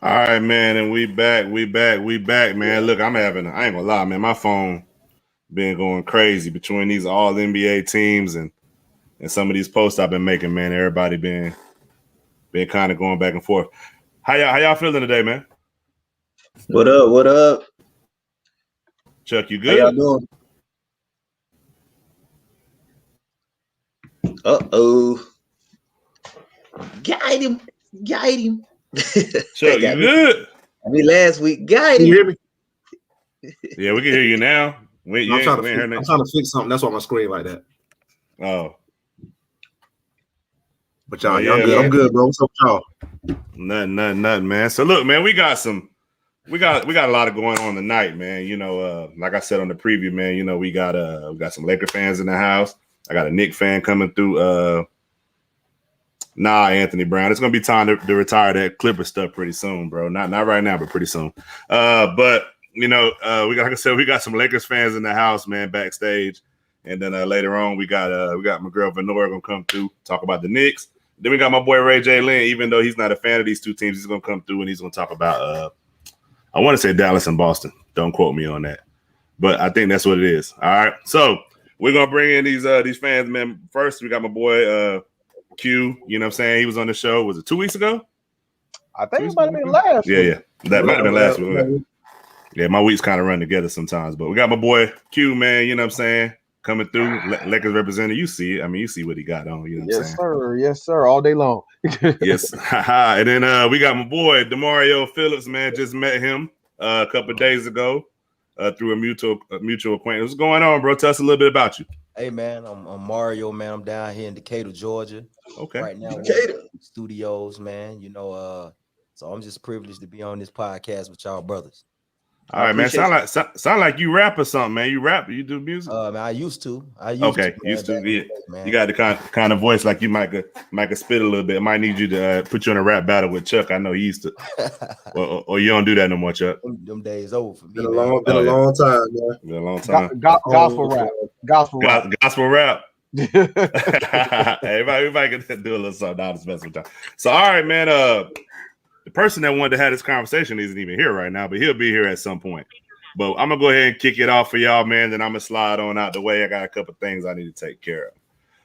All right, man, and we back, man. Look, I ain't gonna lie, man. My phone been going crazy between these all NBA teams and some of these posts I've been making, man. Everybody been kind of going back and forth. How y'all feeling today, man? What up? What up? Chuck, you How y'all good? doing? Uh-oh. Got him. Chuck, you good? I mean, last week, got Can you hear him. me? Yeah, we can hear you now. I'm trying to fix something. That's why my screen like that. Oh. But y'all, yeah, I'm good. man. I'm good, bro. What's up with y'all? Nothing, man. So look, man, we got a lot of going on tonight, man. You know, like I said on the preview, man, you know, we got some Laker fans in the house. I got a Knicks fan coming through. Anthony Brown. It's gonna be time to retire that Clipper stuff pretty soon, bro. Not right now, but pretty soon. But you know, we got some Lakers fans in the house, man, backstage. And then later on, we got my girl Venora gonna come through, talk about the Knicks. Then we got my boy Ray J Lynn. Even though he's not a fan of these two teams, he's gonna come through and he's gonna talk about I want to say Dallas and Boston. Don't quote me on that, but I think that's what it is. All right, so we're gonna bring in these fans, man. First, we got my boy Q. You know what I'm saying? He was on the show. Was it 2 weeks ago? I think it might have been last week. Yeah. That might have been last week. Yeah, my weeks kind of run together sometimes. But we got my boy Q, man. You know what I'm saying? Coming through, Lakers representative. You see it. I mean, you see what he got on. You know what I'm saying? Yes, sir. All day long. Yes. And then we got my boy DeMario Phillips, man. Just met him a couple of days ago through a mutual acquaintance. What's going on, bro? Tell us a little bit about you. Hey, man, I'm Mario, man. I'm down here in Decatur, Georgia. Okay. Right now, Decatur studios, man. You know, so I'm just privileged to be on this podcast with y'all brothers. All right, man. Sound like you rap or something, man. You rap? You do music? Man, I used to. Used to. Yeah. Man. You got the kind of voice like you might could spit a little bit. I might need you to put you in a rap battle with Chuck. I know he used to. or you don't do that no more, Chuck. Them days over for me. Been a long time, man. Been a long time. Gospel rap. Gospel rap. Everybody can do a little something. I'll just mess with y'all. So, all right, man. The person that wanted to have this conversation isn't even here right now, but he'll be here at some point. But I'm gonna go ahead and kick it off for y'all, man. Then I'm gonna slide on out the way. I got a couple things I need to take care of.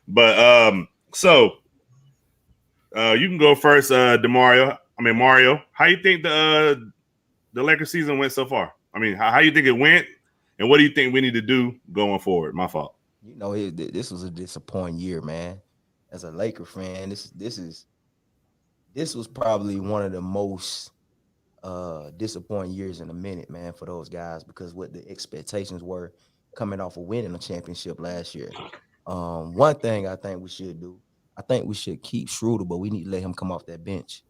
But so you can go first, Mario. How you think the Lakers season went so far? I mean, how you think it went, and what do you think we need to do going forward? My fault. You know, this was a disappointing year, man. As a Laker fan, this was probably one of the most disappointing years in a minute, man, for those guys, because what the expectations were coming off of winning a championship last year. One thing I think we should do, I think we should keep Schroeder, but we need to let him come off that bench.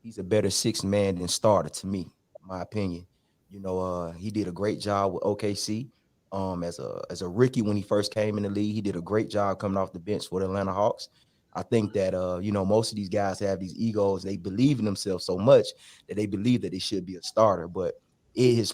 He's a better sixth man than starter to me, in my opinion. You know, he did a great job with OKC. As a rookie when he first came in the league, he did a great job coming off the bench for the Atlanta Hawks. I think that, you know, most of these guys have these egos. They believe in themselves so much that they believe that they should be a starter. But it's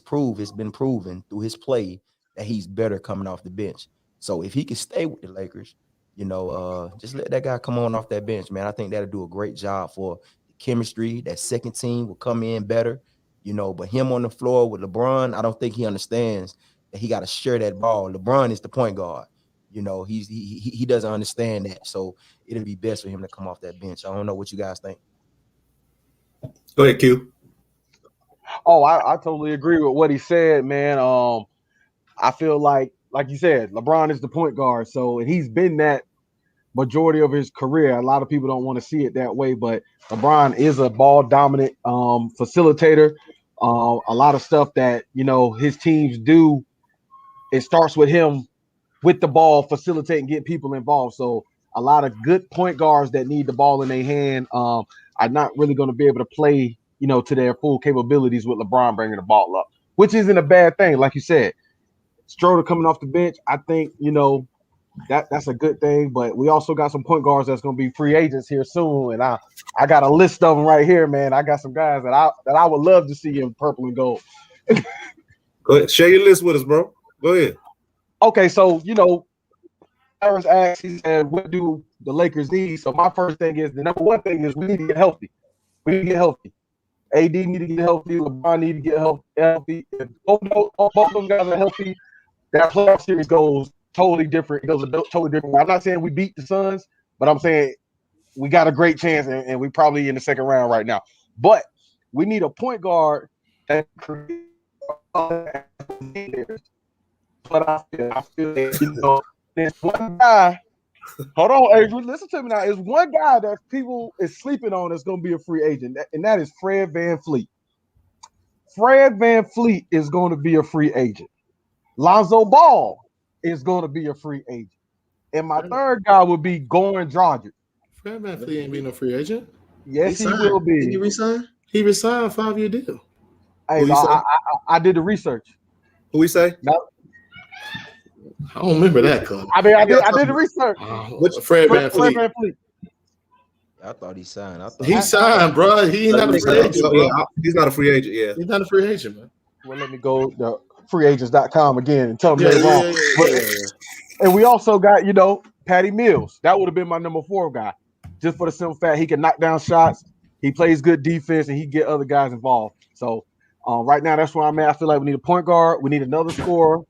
been proven through his play that he's better coming off the bench. So if he can stay with the Lakers, you know, just let that guy come on off that bench, man. I think that'll do a great job for the chemistry. That second team will come in better, you know. But him on the floor with LeBron, I don't think he understands that he got to share that ball. LeBron is the point guard. You know, he doesn't understand that. So it'll be best for him to come off that bench. I don't know what you guys think. Go ahead, Q. Oh, I totally agree with what he said, man. I feel like you said, LeBron is the point guard. So he's been that majority of his career. A lot of people don't want to see it that way, but LeBron is a ball dominant facilitator. A lot of stuff that, you know, his teams do, it starts with him with the ball, facilitating, getting people involved. So a lot of good point guards that need the ball in their hand are not really going to be able to play, you know, to their full capabilities with LeBron bringing the ball up, which isn't a bad thing. Like you said, Schroeder coming off the bench, I think, you know, that's a good thing. But we also got some point guards that's going to be free agents here soon, and I got a list of them right here, man. I got some guys that I would love to see in purple and gold. Go ahead, share your list with us, bro. Go ahead. Okay, so, you know, Harris asked, he said, what do the Lakers need? So my first thing is, the number one thing is we need to get healthy. We need to get healthy. AD need to get healthy. LeBron need to get healthy. If both of them guys are healthy, that playoff series goes totally different. It goes a totally different way. I'm not saying we beat the Suns, but I'm saying we got a great chance, and we probably in the second round right now. But we need a point guard that creates. But I feel that, there's one guy. Hold on, Adrian. Listen to me now. There's one guy that people is sleeping on that's going to be a free agent, and that is Fred VanVleet. Fred VanVleet is going to be a free agent. Lonzo Ball is going to be a free agent. And my third guy would be Goran Dragic. Fred VanVleet ain't being no free agent. Yes, he will be. Did he resign? He resigned a 5-year deal. Hey, I did the research. Who we say? No, I don't remember that, cuz. I mean, I did the research. Fred Fred VanVleet. VanVleet. I thought he signed. He signed, bro. He ain't not a free agent, bro. He's not a free agent. Yeah, He's not a free agent, man. Well, let me go to freeagents.com again and tell them they're wrong. Yeah. And we also got, Patty Mills. That would have been my number 4 guy. Just for the simple fact he can knock down shots, he plays good defense, and he get other guys involved. So right now, that's where I'm at. I feel like we need a point guard. We need another scorer.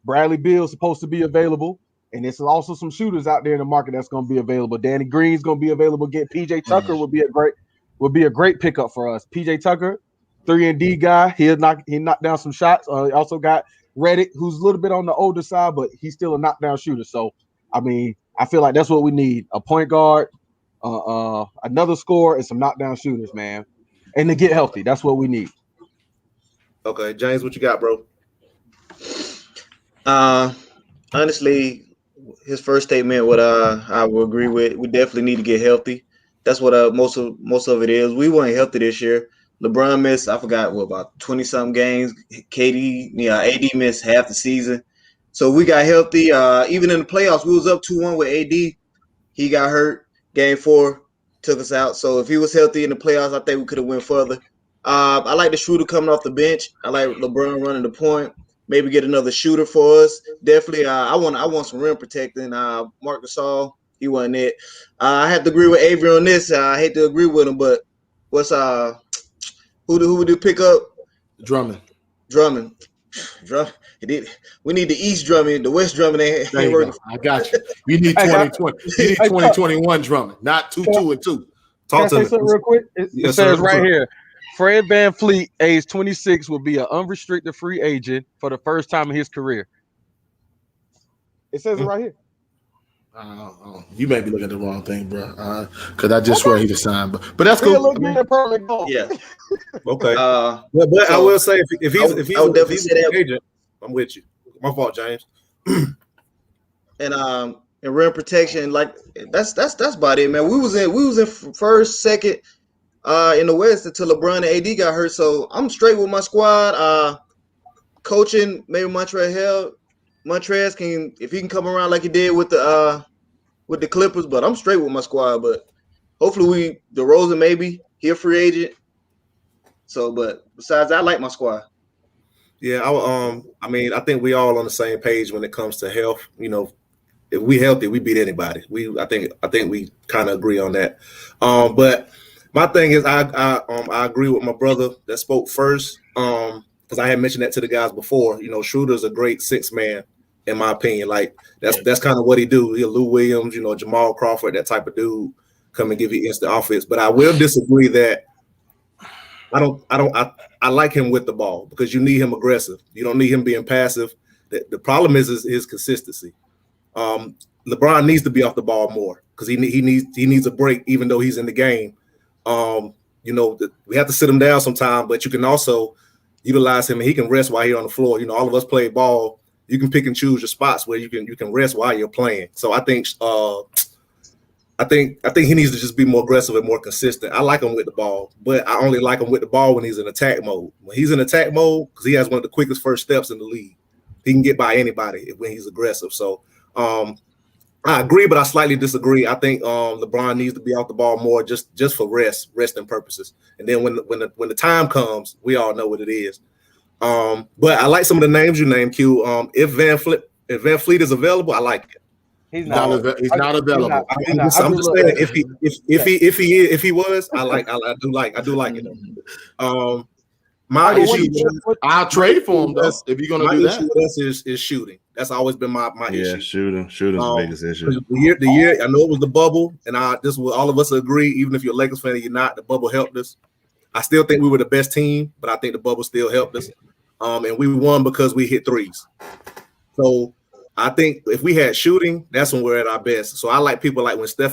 Bradley Beal's supposed to be available. And there's also some shooters out there in the market that's going to be available. Danny Green's going to be available. Get PJ Tucker would be a great pickup for us. PJ Tucker, 3-and-D guy. He knocked down some shots. Also got Reddick, who's a little bit on the older side, but he's still a knockdown shooter. So, I mean, I feel like that's what we need: a point guard, another scorer, and some knockdown shooters, man. And to get healthy, that's what we need. Okay, James, what you got, bro? Honestly, his first statement, what I would agree with. We definitely need to get healthy. That's what most of it is. We weren't healthy this year. LeBron missed, I forgot, about 20-something games. AD missed half the season. So we got healthy. Even in the playoffs, we was up 2-1 with AD. He got hurt. Game 4 took us out. So if he was healthy in the playoffs, I think we could have went further. I like the shooter coming off the bench. I like LeBron running the point. Maybe get another shooter for us. Definitely, I want some rim protecting. Marc Gasol, he wasn't it. I have to agree with Avery on this. I hate to agree with him, but what's who would you pick up? Drummond. We need the East Drummond. The West Drummond ain't working. I got you. You need 2020. You need 2021 Drummond, not 2 and 2. Talk to me something real quick. It says right here, Fred VanVleet, age 26, will be an unrestricted free agent for the first time in his career. It says it right here. You may be looking at the wrong thing, bro. Because I just swear he just signed, but that's cool. Yeah. Okay. But I will say if he's an agent, I'm with you. My fault, James. And rim protection, like that's about it, man. We was in first, second in the West until LeBron and AD got hurt. So I'm straight with my squad. Coaching, maybe Montrez can, if he can come around like he did with the Clippers, but I'm straight with my squad. But hopefully DeRozan maybe he a free agent. So, but besides, I like my squad. Yeah, I mean, I think we all on the same page when it comes to health. If we healthy, we beat anybody. I think we kind of agree on that. But my thing is, I agree with my brother that spoke first. Because I had mentioned that to the guys before. Schroeder's a great 6-man, in my opinion. Like that's kind of what he do. He'll Lou Williams, Jamal Crawford, that type of dude, come and give you instant offense. But I will disagree that I like him with the ball because you need him aggressive. You don't need him being passive. The problem is his consistency. LeBron needs to be off the ball more because he needs a break even though he's in the game. We have to sit him down sometime, but you can also utilize him and he can rest while he's on the floor. All of us play ball. You can pick and choose your spots where you can rest while you're playing. So I think he needs to just be more aggressive and more consistent. I like him with the ball, but I only like him with the ball when he's in attack mode. When he's in attack mode, because he has one of the quickest first steps in the league. He can get by anybody when he's aggressive. So I agree, but I slightly disagree. I think LeBron needs to be off the ball more just for resting purposes. And then when the time comes, we all know what it is. But I like some of the names you named, Q. If VanVleet is available, I like it. He's not not. he's not available. I'm just saying if he was, I do like it though. My issue, I'll trade for him though if you're gonna do that. My issue with us is shooting. That's always been my issue. Shooting's the biggest issue. The year I know it was the bubble, and this will all of us agree. Even if you're a Lakers fan or you're not, the bubble helped us. I still think we were the best team, but I think the bubble still helped us. And we won because we hit threes. So I think if we had shooting, that's when we're at our best. So I like people like when Steph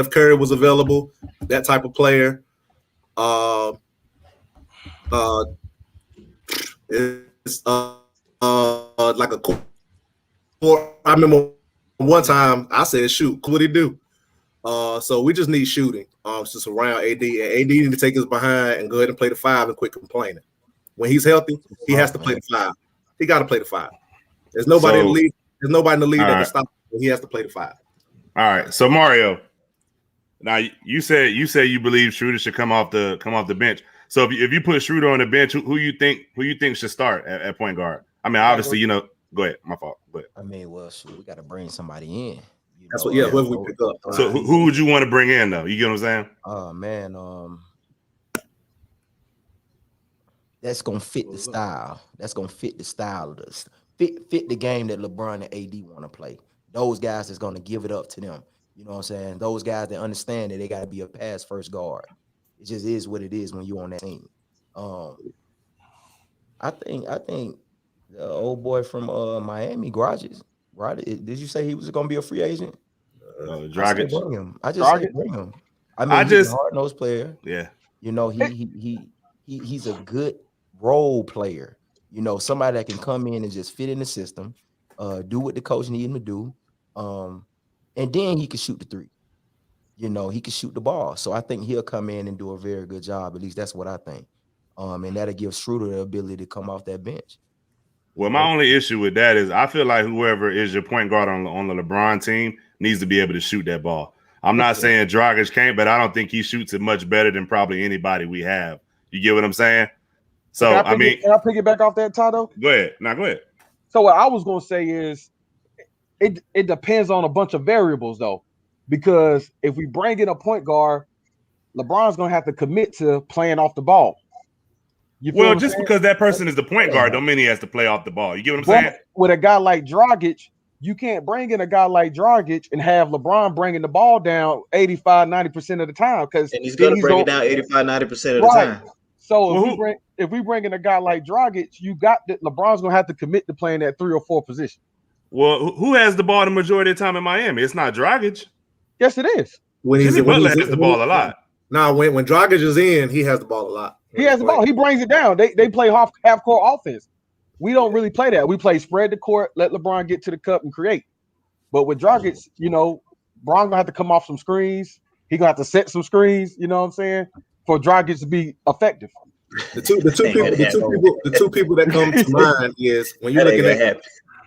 Curry was available, that type of player. It's like a core. I remember one time I said, "Shoot, what did he do?" So we just need shooting. Just around AD, and AD need to take us behind and go ahead and play the 5 and quit complaining. When he's healthy, he has to play the 5. He got to play the 5. There's nobody in the league. There's nobody in the league that can stop him. He has to play the 5. All right. So Mario, now you said you believe Schroeder should come off the bench. So if you put Schroeder on the bench, who you think should start at point guard? I mean, obviously, go ahead. My fault. Go ahead. I mean, well, shoot, we got to bring somebody in. That's what, whoever we pick up. So who would you want to bring in though? You get what I'm saying? Oh man, that's gonna fit the style. That's gonna fit the style of this. Fit the game that LeBron and AD want to play. Those guys that's gonna give it up to them. You know what I'm saying? Those guys that understand that they got to be a pass first guard. It just is what it is when you're on that team. I think the old boy from Miami, Garages. Right? Did you say he was going to be a free agent? Dragic. I just say bring him. I mean, he's a hard-nosed player. Yeah. You know, he's a good role player. You know, somebody that can come in and just fit in the system, do what the coach need him to do, and then he can shoot the 3. You know, he can shoot the ball. So I think he'll come in and do a very good job. At least that's what I think. And that'll give Schroeder the ability to come off that bench. Well, my only issue with that is I feel like whoever is your point guard on the LeBron team needs to be able to shoot that ball. I'm not saying Dragic can't, but I don't think he shoots it much better than probably anybody we have. You get what I'm saying? So, can I piggyback off that, Tato? Go ahead. Go ahead. So what I was going to say is it depends on a bunch of variables, though, because if we bring in a point guard, LeBron's going to have to commit to playing off the ball. Well, just because that person is the point guard don't mean he has to play off the ball. You get what I'm saying? With a guy like Dragic, you can't bring in a guy like Dragic and have LeBron bringing the ball down 85-90% of the time. And he's going to bring it down 85-90% of the time. So if we bring in a guy like Dragic, you got that LeBron's going to have to commit to playing that 3 or 4 position. Well, who has the ball the majority of the time in Miami? It's not Dragic. Yes, it is. Jimmy Butler has the ball a lot. Now, when Dragic is in, he has the ball a lot. He has the ball. He brings it down. They play half court offense. We don't really play that. We play spread the court, let LeBron get to the cup and create. But with Dragic, you know, Bron gonna have to come off some screens. He gonna have to set some screens. You know what I'm saying? For Dragic to be effective. The two people that come to mind is when you're looking at,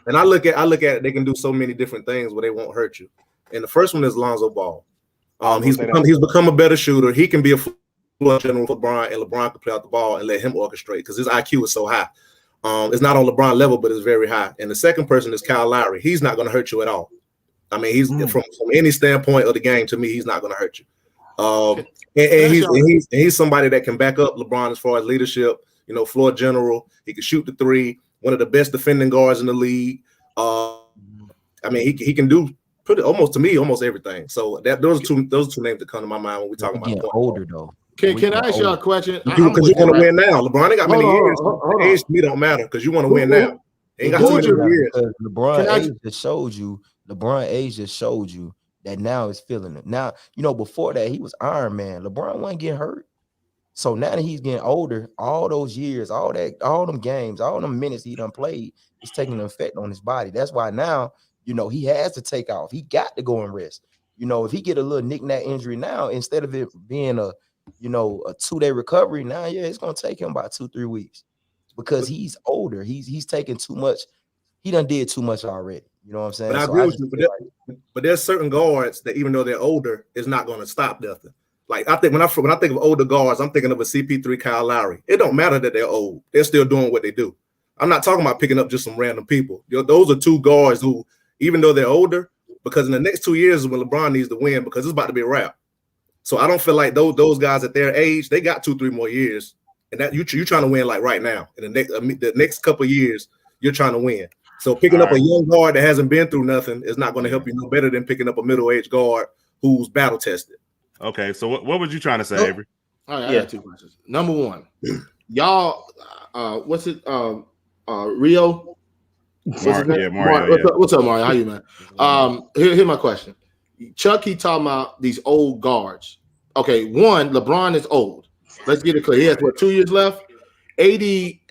and I look at it, they can do so many different things where they won't hurt you. And the first one is Lonzo Ball. He's become a better shooter. He can be a floor general for LeBron, and LeBron can play out the ball and let him orchestrate because his IQ is so high. It's not on LeBron level, but it's very high. And the second person is Kyle Lowry. He's not going to hurt you at all. I mean, he's from any standpoint of the game. To me, he's not going to hurt you. And he's somebody that can back up LeBron as far as leadership. You know, floor general. He can shoot the 3. One of the best defending guards in the league. I mean, he can do almost everything. So those are two names that come to my mind when we talk about older though. Can I ask you a question? Because you want to win now. LeBron ain't got many years. Age to me don't matter because you want to win now. Ain't got too many years. LeBron age just showed you that now is feeling it. Now, you know, before that, he was Iron Man. LeBron wasn't getting hurt. So now that he's getting older, all those years, all them games, all them minutes he done played, is taking an effect on his body. That's why now, you know, he has to take off. He got to go and rest. You know, if he get a little knick-knack injury now, instead of it being a 2-day recovery, now, it's going to take him about 2-3 weeks because he's older. He's taking too much. He done did too much already. You know what I'm saying? But I agree with you. But there's certain guards that even though they're older, it's not going to stop nothing. Like I think when I think of older guards, I'm thinking of a CP3, Kyle Lowry. It don't matter that they're old; they're still doing what they do. I'm not talking about picking up just some random people. Those are two guards who even though they're older, because in the next 2 years is when LeBron needs to win because it's about to be a wrap. So I don't feel like those guys at their age, they got 2-3 more years, and that you're trying to win like right now. In the next couple of years, you're trying to win. So picking up a young guard that hasn't been through nothing is not going to help you no better than picking up a middle-aged guard who's battle tested. Okay, so what was you trying to say, Avery? All right, I got 2 questions. Number one, y'all, what's it? Rio. Mario. What's up, Mario? How you, man? Here's my question. Chuck, he talking about these old guards. Okay, one, LeBron is old. Let's get it clear. He has 2 years left. AD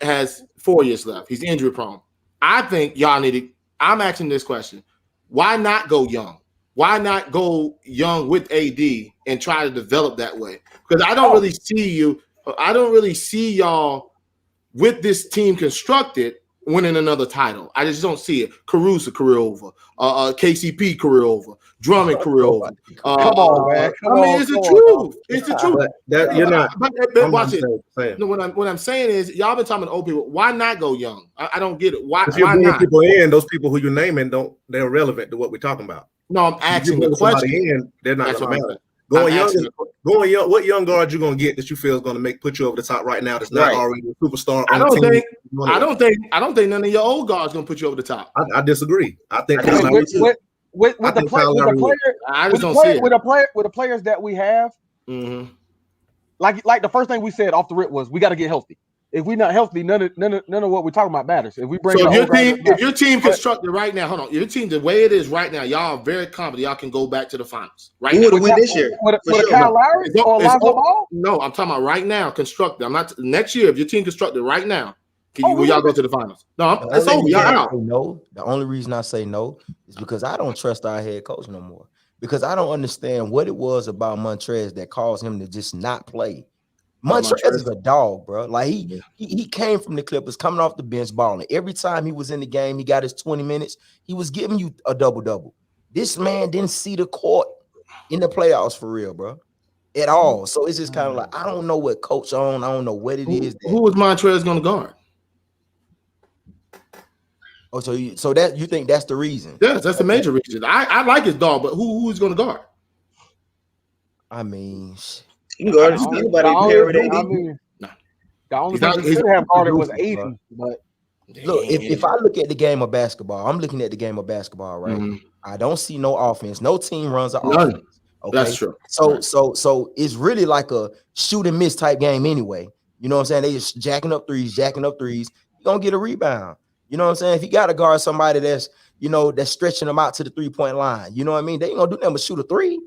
has 4 years left. He's injury prone. I think y'all need to. I'm asking this question: why not go young? Why not go young with AD and try to develop that way? Because I don't really see you. I don't really see y'all with this team constructed winning another title. I just don't see it. Caruso career over. KCP career over. Drummond career over. Come on, man. It's the truth. It's the truth. That you're not. But watch it. No, what I'm saying is, y'all been talking to old people. Why not go young? I don't get it. Why not? People in, those people who you're naming they're irrelevant to what we're talking about. No, I'm asking the question. They're not going to matter. Going young. What young guard you going to get that you feel is going to put you over the top right now? That's not already a superstar. I don't think none of your old guards going to put you over the top. I disagree. I think with the players that we have, like the first thing we said off the rip was we got to get healthy. If we're not healthy, none of what we're talking about matters. If we bring if your team constructed right now, hold on, your team the way it is right now, y'all are very confident y'all can go back to the finals. Right now, who would win this year? With Kyle Lowry or Lonzo Ball? No, I'm talking about right now. Constructed. I'm not next year. If your team constructed right now, will y'all go to the finals? No, it's over. Y'all out. No, the only reason I say no is because I don't trust our head coach no more. Because I don't understand what it was about Montrez that caused him to just not play. Montrez is a dog, bro. Like he came from the Clippers, coming off the bench, balling. Every time he was in the game, he got his 20 minutes. He was giving you a double-double. This man didn't see the court in the playoffs for real, bro, at all. So it's just kind of like I don't know what coach on. I don't know what it is. Who was Montrez going to guard? Oh, so you think that's the reason? Yes, that's the major reason. I like his dog, but who is going to guard? I mean. You can guard anybody. The only thing he should have guarded was 80. But look, if I look at the game of basketball, I'm looking at the game of basketball, right? Mm-hmm. I don't see no offense. No team runs an offense. Okay? That's true. So it's really like a shoot and miss type game anyway. You know what I'm saying? They just jacking up threes. You're gonna get a rebound. You know what I'm saying? If you gotta guard somebody that's stretching them out to the 3-point line, you know what I mean? They ain't gonna do nothing but shoot a three.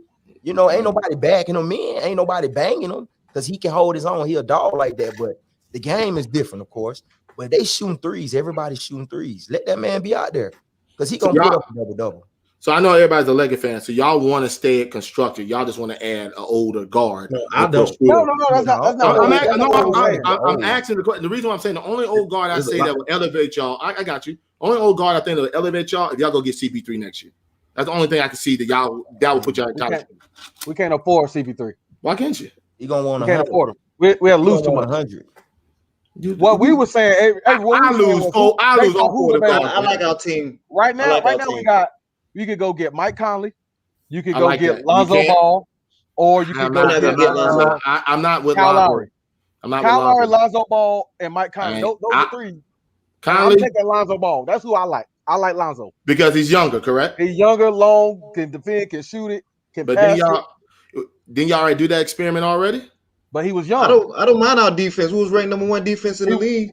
You know, ain't nobody backing him in. Ain't nobody banging him because he can hold his own. He a dog like that. But the game is different, of course. But they shooting threes. Everybody's shooting threes. Let that man be out there because he gonna put up a double-double. So I know everybody's a Lakers fan. So y'all want to stay constructed. Y'all just want to add an older guard. No, I don't. No, that's not. I'm asking the question. The reason why I'm saying the only old guard I say that will elevate y'all. I got you. Only old guard I think that will elevate y'all if y'all go get CP3 next year. That's the only thing I can see that will put y'all in top. We can't afford CP3. Why can't you? You gonna want? We can't afford him. We'll lose too much. 100. What we were saying, I lose all four. I like our team right now. You could go get Mike Conley. You could go get Lonzo Ball, or you could go get Lonzo. I'm not with Kyle Lowry. I'm not Kyle Lowry, Lonzo Ball, and Mike Conley. Those are three. Conley. I'm taking Lonzo Ball. That's who I like. I like Lonzo because he's younger, correct? He's younger, long, can defend, can shoot it, can pass it. Didn't y'all already do that experiment already? But he was young. I don't mind our defense. Who was ranked number 1 defense in the league?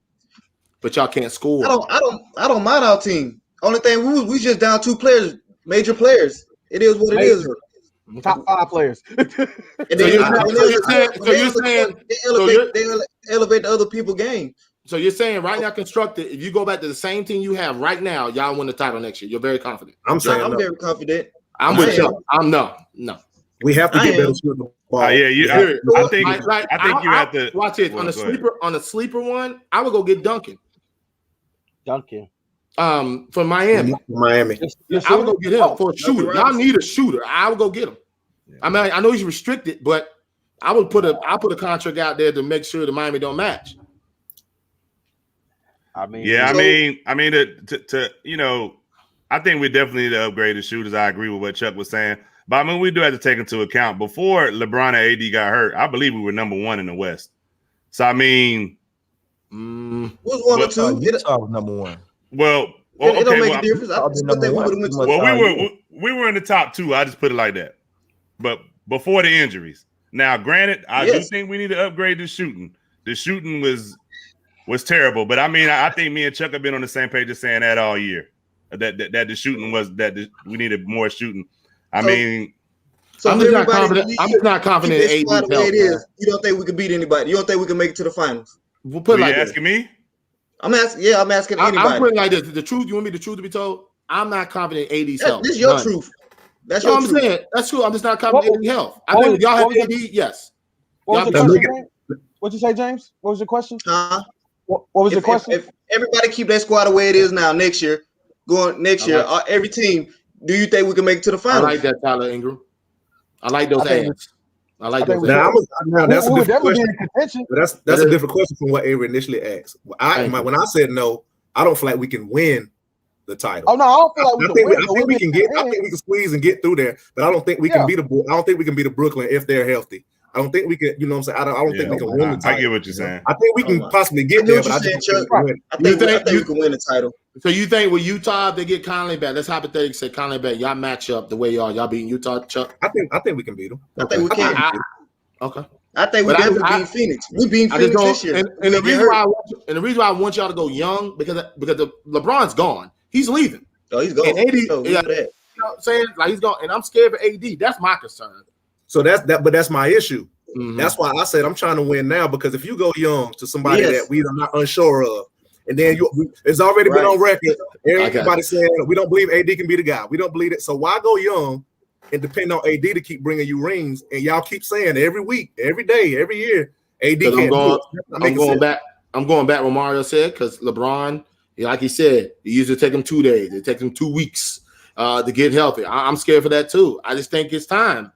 But y'all can't score. I don't mind our team. Only thing we just down 2 players, major players. It is what it is. Top 5 players. They elevate the other people's game. So you're saying right now constructed, if you go back to the same team you have right now, y'all win the title next year. You're very confident. I'm very confident. I'm with you. I'm no. We have to get better shooting the ball. I think you have to watch it on a sleeper one. I would go get Duncan. From Miami. I would go get him for a shooter. Y'all need a shooter. I would go get him. I mean, I know he's restricted, but I would put a contract out there to make sure the Miami don't match. I mean, to I think we definitely need to upgrade the shooters. I agree with what Chuck was saying. But I mean, we do have to take into account before LeBron and AD got hurt, I believe we were number 1 in the West. So I mean, was 1 or 2. Utah was number 1. Well, It okay, don't make well, a difference. I still think we would have went to the well, we were in the top 2. I just put it like that. But before the injuries. Now, granted, I do think we need to upgrade the shooting. The shooting was terrible, but I mean, I think me and Chuck have been on the same page of saying that all year. That the shooting was we needed more shooting. I mean, so I'm just not confident. I'm just not confident in AD's health. You don't think we could beat anybody? You don't think we can make it to the finals? We'll put it like asking me? I'm asking. Yeah, I'm asking anybody. I'm putting it like this. The truth. You want me the truth to be told? I'm not confident in AD's health. This is your truth. That's your truth. I'm saying that's true. I'm just not confident in AD's health. I think y'all have AD. Yes. What'd you say, James? What was your question? What was your question? If everybody keep that squad the way it is now, next year, every team, do you think we can make it to the finals? I like that, Tyler Ingram. I like those ads. I like those. That's a different question. That's a different question from what Avery initially asked. When I said no, I don't feel like we can win the title. Oh no, I don't feel like we can win. I think we can get. I think we can squeeze and get through there, but I don't think we can beat I don't think we can beat Brooklyn if they're healthy. I don't think we can. You know what I'm saying? I don't think we can win the title. I get what you're saying. I think we can possibly get there, but I think we can win the title. So you think with Utah, if they get Conley back? Let's hypothetically say Conley back. Y'all match up the way y'all beating Utah, Chuck. I think we can beat them. I think we can. Okay. I think we definitely beat Phoenix. We beat Phoenix this year. And the reason why I want y'all to go young because LeBron's gone. He's leaving. Oh, he's gone. And AD, you know what I'm saying? Like he's gone, and I'm scared for AD. That's my concern. So but that's my issue. Mm-hmm. That's why I said I'm trying to win now, because if you go young to somebody that we are not unsure of, and then it's already been on record, everybody saying we don't believe AD can be the guy. We don't believe it. So why go young and depend on AD to keep bringing you rings? And y'all keep saying every week, every day, every year, AD can't do it. I'm going back what Mario said, because LeBron, like he said, it usually take him 2 days. It takes him 2 weeks to get healthy. I'm scared for that too. I just think it's time.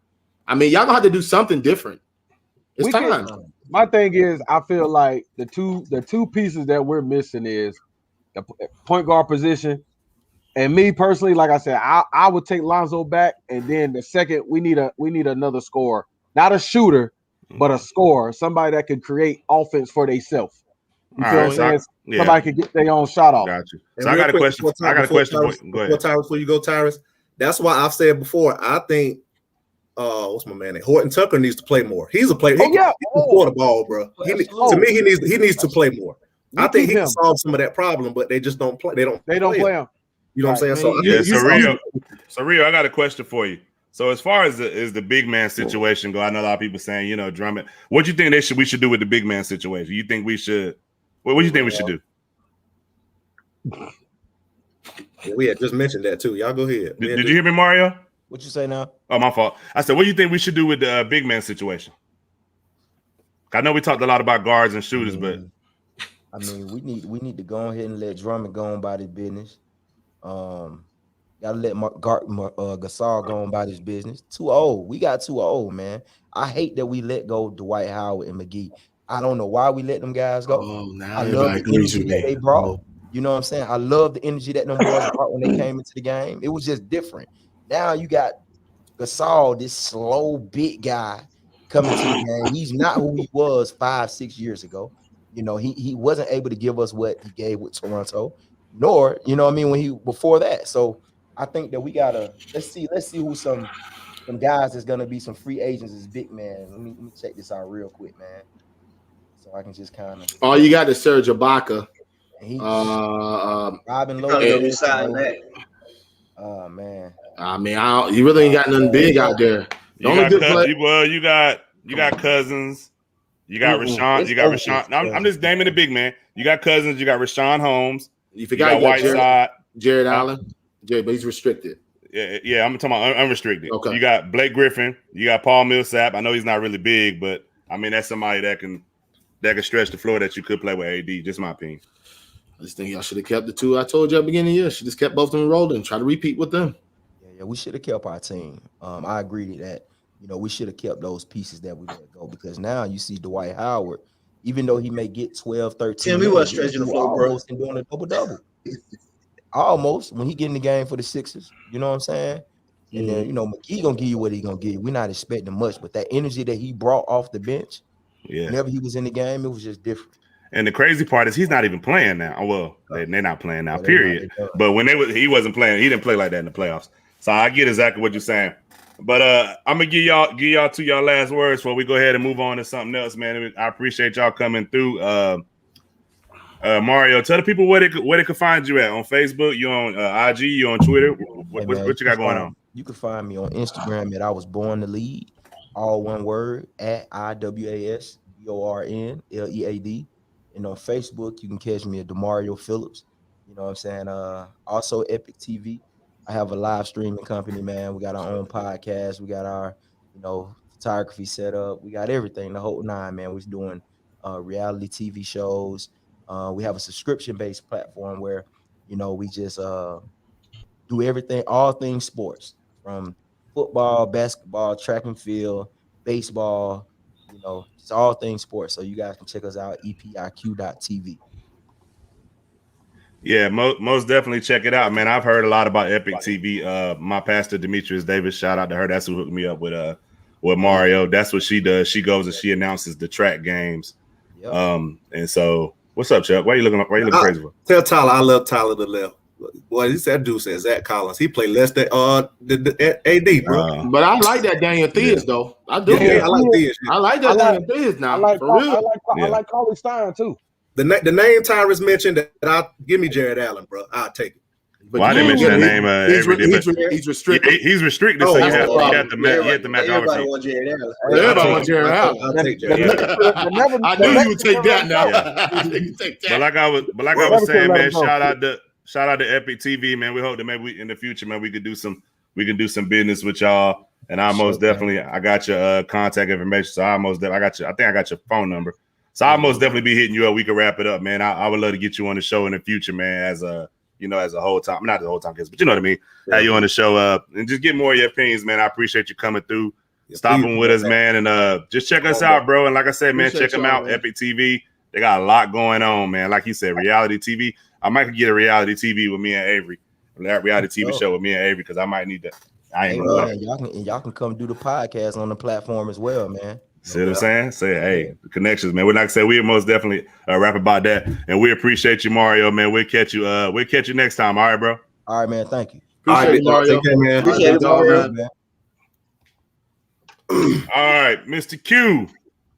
I mean, y'all gonna have to do something different. It's time. My thing is, I feel like the two pieces that we're missing is the point guard position, and me personally, like I said, I would take Lonzo back, and then the second we need another scorer, not a shooter, but a scorer, somebody that can create offense for themselves. You feel what I'm saying? Somebody can get their own shot off. Got you. So I got a question. Go ahead. Before you go, Tyrus. That's why I've said before. I think. What's my man name? Horton Tucker needs to play more. He's a player. He can score the ball, bro. To me, he needs to play more. I think he can solve some of that problem, but they just don't play. They don't play him. You know what I'm saying? So Rio, I got a question for you. So as far as the big man situation go, I know a lot of people saying, Drummond. What do you think we should do with the big man situation? You think we should? What do you think we should do? We had just mentioned that too. Y'all go ahead. Did you hear me, Mario? What you say now? Oh, my fault. I said, what do you think we should do with the big man situation? I know we talked a lot about guards and shooters, but I mean, we need to go ahead and let Drummond go on by his business. Gotta let Gasol go on by his business. Too old. We got too old, man. I hate that we let go Dwight Howard and McGee. I don't know why we let them guys go. I love the energy that they brought. You know what I'm saying? I love the energy that them boys brought when they came into the game. It was just different. Now you got Gasol, this slow, big guy coming to the game. He's not who he was 5-6 years ago. He wasn't able to give us what he gave with Toronto, nor, when before that. So I think that we gotta let's see who some guys that's gonna be some free agents as big man. Let me check this out real quick, man. So I can just kind of. Oh, you got the Serge Ibaka. Robin Lopez. Oh man. I mean, you really ain't got nothing big out there. You got Cousins. You got Rashawn. You got Rashawn. I'm just naming the big man. You got Cousins. You got Rashawn Holmes. You got Whiteside. Jared Allen. But he's restricted. Yeah, I'm talking about unrestricted. Okay. You got Blake Griffin. You got Paul Millsap. I know he's not really big, but I mean that's somebody that can stretch the floor that you could play with AD. Just my opinion. I just think y'all should have kept the two I told you at the beginning of the year. Should just kept both of them rolling. Try to repeat with them. Yeah, we should have kept our team. I agree that we should have kept those pieces that we let go, because now you see Dwight Howard, even though he may get 12, 13. Tim, he was stretching the floor, bro. And doing a double-double. almost when he get in the game for the Sixers. You know what I'm saying? And then, you know, McGee gonna give you what he gonna give you. We're not expecting much, but that energy that he brought off the bench, whenever he was in the game, it was just different. And the crazy part is he's not even playing now. Well, they're not playing now, Yeah, period. But when he wasn't playing, he didn't play like that in the playoffs. So I get exactly what you're saying. But I'm gonna give y'all to y'all last words before we go ahead and move on to something else, man. I appreciate y'all coming through. Mario, tell the people where they could find you at on Facebook. You on IG? You on Twitter? What you got going on? You can find me on Instagram at I was born to lead, all one word, at IWASBORNLEAD. And on Facebook, you can catch me at DeMario Phillips. You know what I'm saying? Also Epic TV. I have a live streaming company, man. We got our own podcast. We got our, you know, photography set up. We got everything, the whole nine, man. We're doing reality TV shows. We have a subscription-based platform where, you know, we just do everything, all things sports, from football, basketball, track and field, baseball, you know, it's all things sports. So you guys can check us out, epiq.tv. Yeah, most definitely check it out, man. I've heard a lot about Epic TV. My pastor Demetrius Davis, shout out to her. That's who hooked me up with Mario. That's what she does. She goes and she announces the track games. Yep. And so, what's up, Chuck? Why are you looking crazy for? Tell Tyler I love Tyler the left. Boy, that dude says Zach Collins. He played less than the AD, bro. But I like that Daniel Theus though. I do. Yeah, I like Theus. I like that Daniel Theus now. I I like Carly Stein too. The name Tyrus mentioned, that give me Jared Allen, bro. I'll take it. Well, I didn't mention that name. He's restricted. He's restricted, so you have to match. Everybody wants Jared Allen. Everybody wants Jared Allen. I'll take Jared Allen. I knew you would take that now. But like I was saying, man, shout out to Epic TV, man. We hope that maybe in the future, man, we can do some business with y'all. And I most definitely, I got your contact information. So I think I got your phone number. So I'll most definitely be hitting you up. We can wrap it up, man. I would love to get you on the show in the future, man, as a whole time, not the whole time guest, but you know what I mean. Yeah. Have you on the show and just get more of your opinions, man. I appreciate you coming through, stopping with us, man, and just check us out, bro. And like I said, man, check them out, man. Epic TV. They got a lot going on, man. Like you said, reality TV. I might get a reality TV with me and Avery, reality TV show with me and Avery, because I might need that. Y'all can come do the podcast on the platform as well, man. See what I'm saying? Say, hey, the connections, man. We're like I said, we most definitely rap about that, and we appreciate you, Mario, man. We'll catch you next time. All right, bro. All right, man. Thank you. Appreciate it, Mario. Take care, man. Appreciate it, Mario. All right, Mr. Q.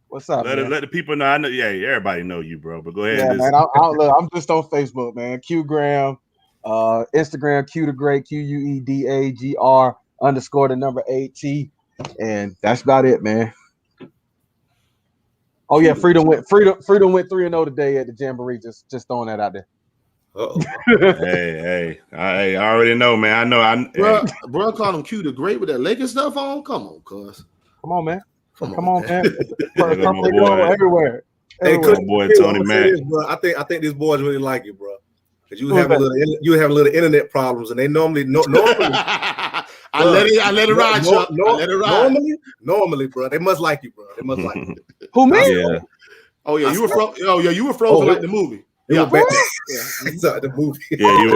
What's up? Let the people know. I know, everybody know you, bro. But go ahead. Yeah, man. I'm just on Facebook, man. Q Graham, Instagram Q the Great, QUEDAGR _8T, and that's about it, man. Oh yeah, Freedom went 3-0 today at the Jamboree. Just throwing that out there. Hey, I already know, man. I know. Bro, called him Q the Great with that Lakers stuff on. Come on, cuz. Come on, man. Come on, man. Everywhere. Hey, boy, Tony Mack. I think these boys really like you, bro. Because you have a little internet problems, and they normally. I let it ride, Chuck. I let it ride. Normally, bro, they must like you, bro. They must like you. Who, me? Yeah. Oh yeah, you were frozen like the movie. Yeah, the movie. Yeah, you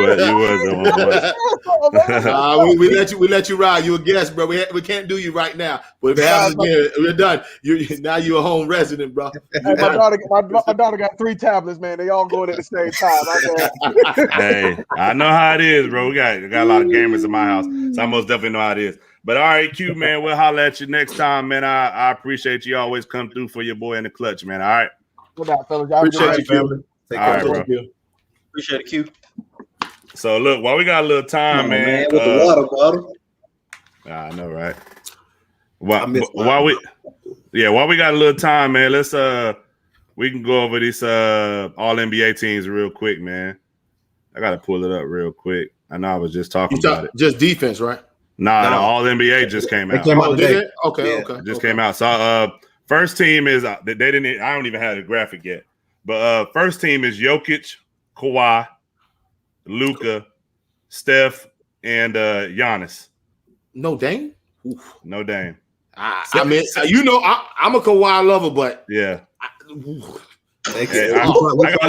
was. We let you ride. You a guest, bro. We can't do you right now. But if it happens again, we're done. Now you're a home resident, bro. Hey, my daughter got 3 tablets, man. They all going at the same time. Hey, I know how it is, bro. We got a lot of gamers in my house, so I most definitely know how it is. But all right, Q, man, we'll holler at you next time, man. I appreciate you always come through for your boy in the clutch, man. All right. Good night, fellas. Appreciate you, family. Take all care, right, bro. Appreciate it, Q. So look, while we got a little time, man, with the water bottle. I know, right? While we got a little time, man, let's we can go over these all NBA teams real quick, man. I gotta pull it up real quick. I know I was just talking about it. Just defense, right? Nah, no, all NBA just came out. Okay. Just came out. So first team is they didn't. I don't even have the graphic yet. But first team is Jokic, Kawhi, Luka, Steph, and Giannis. No Dame? No Dame. I'm a Kawhi lover, but yeah. Thank Hey, you. I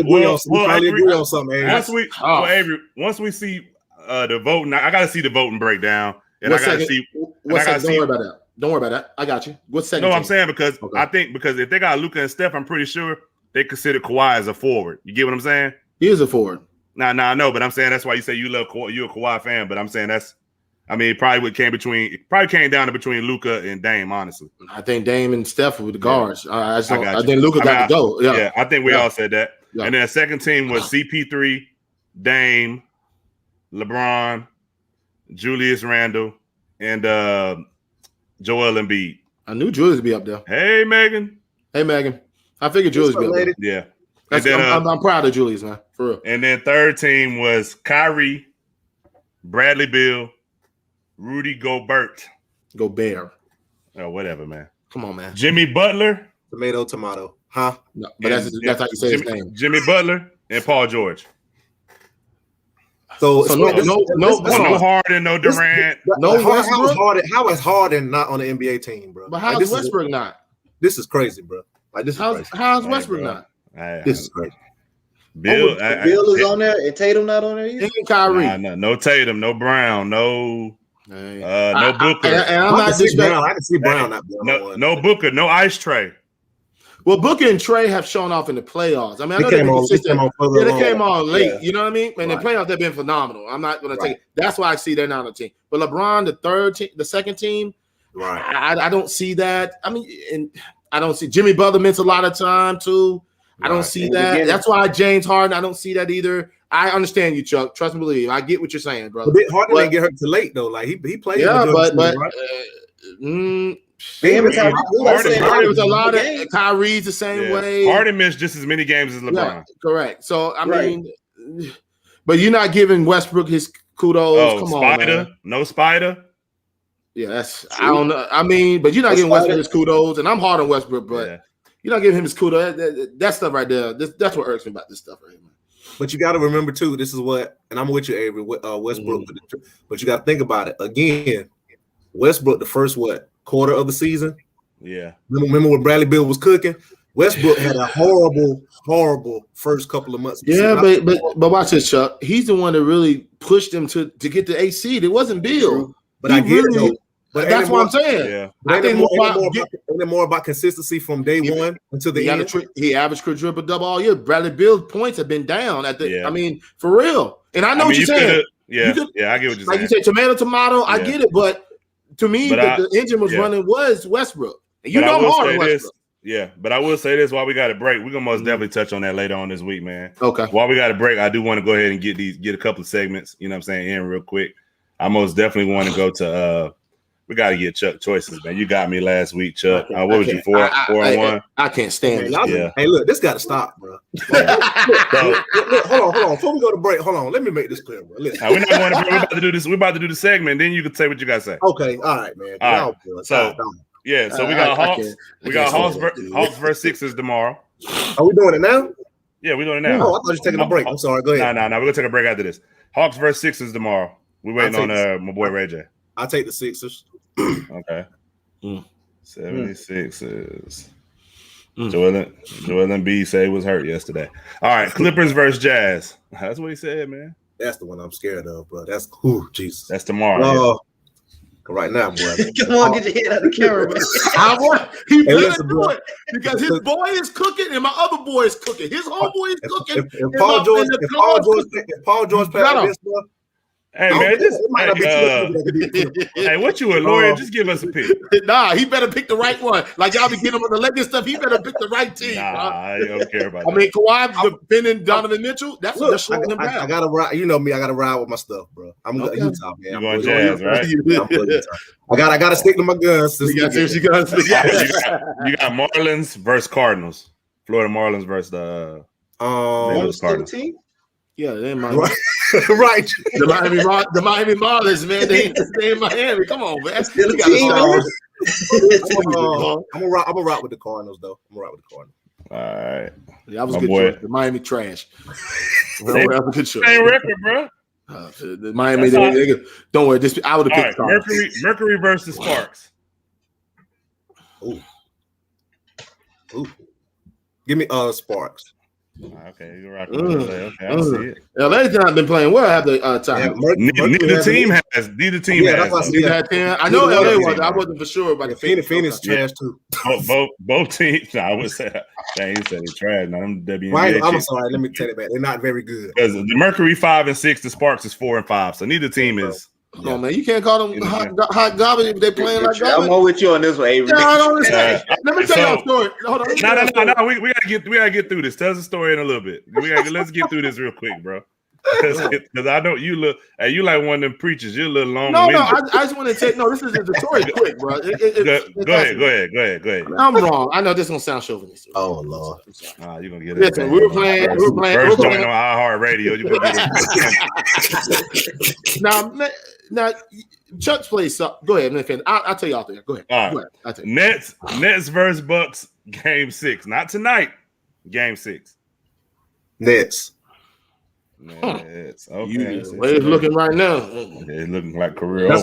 We agree on something, Avery. Once we see the voting, I got to see the voting breakdown, and What I got to second? see. What I gotta second? see- Don't worry about that. Don't worry about that. I got you. What second? No, I'm team? saying because Okay. I think because if they got Luka and Steph, I'm pretty sure they consider Kawhi as a forward. You get what I'm saying? He is a forward. Nah, I know, but I'm saying that's why you say you love Kawhi, you're a Kawhi fan. But I'm saying it probably came down to between Luka and Dame, honestly. I think Dame and Steph with the guards. I think Luka I got to go. Yeah, I think we all said that. Yeah. And then the second team was CP3, Dame, LeBron, Julius Randle, and Joel Embiid. I knew Julius would be up there. Hey, Megan. Hey, Megan. I figured Julius would be up there. Yeah. And then, I'm proud of Julius, man. For real. And then third team was Kyrie, Bradley Beal, Rudy Gobert. Gobert. Oh, whatever, man. Come on, man. Jimmy Butler. Tomato. Huh? No, but that's how you say his name. Jimmy Butler and Paul George. So no Harden, no Durant. How is Harden not on the NBA team, bro? But how's Westbrook not? This is crazy, bro. How's Westbrook not? This is crazy. Bill is on there and Tatum not on there either? And Kyrie. No Tatum, no Brown, no Booker. And I'm not disrespecting. I can see Brown not being on one. No Booker, no Ice Tray. Well, Booker and Trey have shown off in the playoffs. I mean, I know they've been consistent. They came on late. Yeah. You know what I mean? And the playoffs, they've been phenomenal. I'm not going to take it. That's why I see they're not on the team. But LeBron, the second team, right? I don't see that. I mean, and I don't see Jimmy Butler missed a lot of time too. I don't see that. That's why James Harden, I don't see that either. I understand you, Chuck. Trust and believe. I get what you're saying, brother. Harden didn't get hurt too late though. Like he played. Yeah, but there was a lot of Kyrie's the same way. Harden missed just as many games as LeBron. Yeah, correct. So I mean, but you're not giving Westbrook his kudos. Oh, come Spider, on, man. No Spider. Yeah, I don't know. I mean, but you're not giving Westbrook his kudos, and I'm hard on Westbrook, but you're not giving him his kudos. That stuff right there. That's what irks me about this stuff right here, man. But you got to remember too. This is what, and I'm with you, Avery. Westbrook, but you got to think about it again. Westbrook, the first quarter of the season. Yeah. Remember when Bradley Beal was cooking? Westbrook had a horrible first couple of months. Yeah, but watch this, Chuck. He's the one that really pushed him to get the 8th seed. It wasn't Beal. But I get it. But that's what I'm saying. Yeah. I think more about consistency from day one until the end. He averaged triple double all year. Bradley Beal's points have been down at the. Yeah. I mean, for real. And I know what you're saying. I get what you're saying. Like you said, tomato. I get it, but to me, the engine was running was Westbrook. And you know I'm hard on Westbrook. Yeah, but I will say this while we got a break. We're gonna most definitely touch on that later on this week, man. Okay. While we got a break, I do want to go ahead and get a couple of segments, you know what I'm saying, in real quick. I most definitely want to go to we got to get Chuck choices, man. You got me last week, Chuck. What was you, 4-1? I can't stand it. Yeah. Hey, look, this got to stop, bro. Look, hold on. Before we go to break, hold on. Let me make this clear, bro. Listen. We're not going to break. We're about to do this. We're about to do the segment. Then you can say what you got to say. Okay. All right, man. All right. So we got Hawks. We got Hawks versus Sixers tomorrow. Are we doing it now? Yeah, we're doing it now. Oh, I thought you were taking a break. I'm sorry. Go ahead. No. We're going to take a break after this. Hawks versus Sixers tomorrow. We're waiting on my boy Ray J. I'll take the Sixers. Okay. 76ers. Joel Embiid said he was hurt yesterday. All right, Clippers versus Jazz. That's what he said, man. That's the one I'm scared of, bro. That's Jesus. That's tomorrow. Right now, boy. Come on, get your head out of the camera, man. He better do it because his boy is cooking and my other boy is cooking. His homeboy is cooking. If Paul George played this, bro. Hey, man, hey, what you a lawyer? Just give us a pick. Nah, he better pick the right one. Like y'all be getting him on the Lakers stuff. He better pick the right team. Nah, I don't care about that. I mean, Kawhi defending Donovan Mitchell. That's slowing him down. I gotta ride. You know me. I gotta ride with my stuff, bro. I'm Utah, man. You going Jazz, right? I gotta stick to my guns. You got Marlins versus Cardinals. Florida Marlins versus the Cardinals. Yeah, they in Miami. Right. The Miami Marlins, man. They in Miami. Come on, man. I'm gonna rock with the Cardinals, though. I'm gonna rock with the Cardinals. All right. Yeah, that was a good choice. The Miami trash. Same record, bro. The Miami, don't worry. I would have picked Mercury versus Sparks. Ooh. Give me Sparks. Okay, you're rocking with LA. Okay, I see it. LA's not been playing well. Have the time? Neither team has. Neither team has. I know LA was. I wasn't for sure about the Phoenix trash too. Both teams. No, I would say. He said they trash. Now them WNBA. Well, I'm sorry. Let me tell you back. They're not very good. Because the Mercury 5 and 6, the Sparks is 4 and 5. So neither team is. Come on, man. You can't call them hot garbage if they're playing like garbage. I'm more with you on this one, Avery. No, I don't understand. Let me tell you a story. Hold on. No. We gotta get through this. Tell us the story in a little bit. Let's get through this real quick, bro. Because I know you look. Hey, you like one of them preachers. You're a little long. No. I just want to take. No, this is the story quick, bro. Go ahead. I'm wrong. I know this is gonna sound chauvinistic. Oh Lord. You're gonna get it. Listen, we were playing. First joint on iHeartRadio. You gonna now, Chuck's plays. Go ahead, man. I'll tell you out there. Go ahead. All right. I'll tell you. Nets versus Bucks. Game 6. Not tonight. Game 6. Nets. Nets. Okay. The way it's looking right now. It's looking like career. That's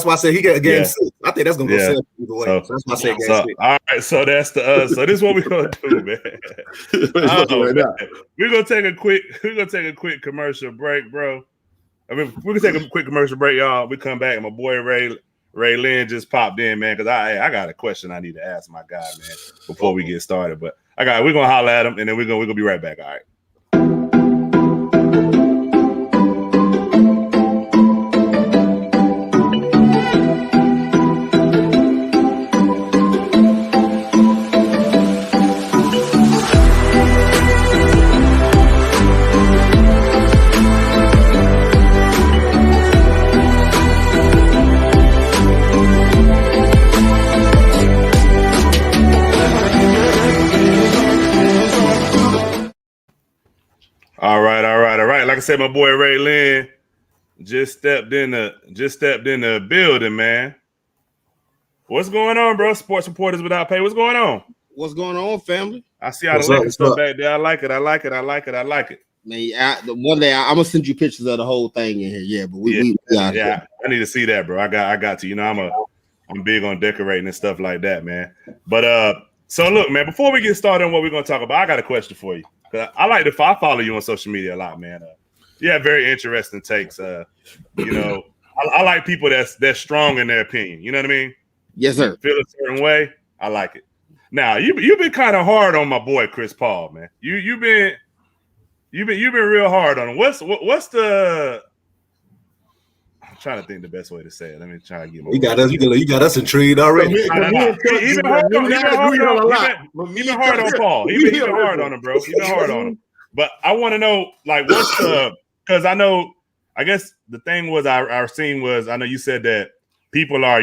why I said he got a game 6. I think that's gonna go 7 either way. So that's why I said game 6. All right. So that's the so this is what we're gonna do, man. We're gonna take a quick commercial break, bro. I mean, we can take a quick commercial break, y'all. We come back, and my boy Ray Lynn just popped in, man, because I got a question I need to ask my guy, man, before we get started. But we're gonna holler at him, and then we're gonna be right back. All right. All right. Like I said, my boy Ray Lynn just stepped in the building, man. What's going on, bro? Sports Reporters Without Pay. What's going on? What's going on, family? I see all the Lakers stuff back there. I like it. Man, one day I'm gonna send you pictures of the whole thing in here. Yeah, but we I need to see that, bro. I got to. You know, I'm big on decorating and stuff like that, man. But so look, man. Before we get started on what we're gonna talk about, I got a question for you. I follow you on social media a lot, man. You have very interesting takes. You know, I like people that's strong in their opinion. You know what I mean? Yes, sir. Feel a certain way. I like it. Now you've been kind of hard on my boy Chris Paul, man. You've been real hard on him. What's the? I'm trying to think the best way to say it. Let me try to get. You got us intrigued already. He's been hard on Paul. He's been hard on him, bro. He's been hard on him. But I want to know, like, what's the? Because I guess the thing was our scene was. I know you said that people are,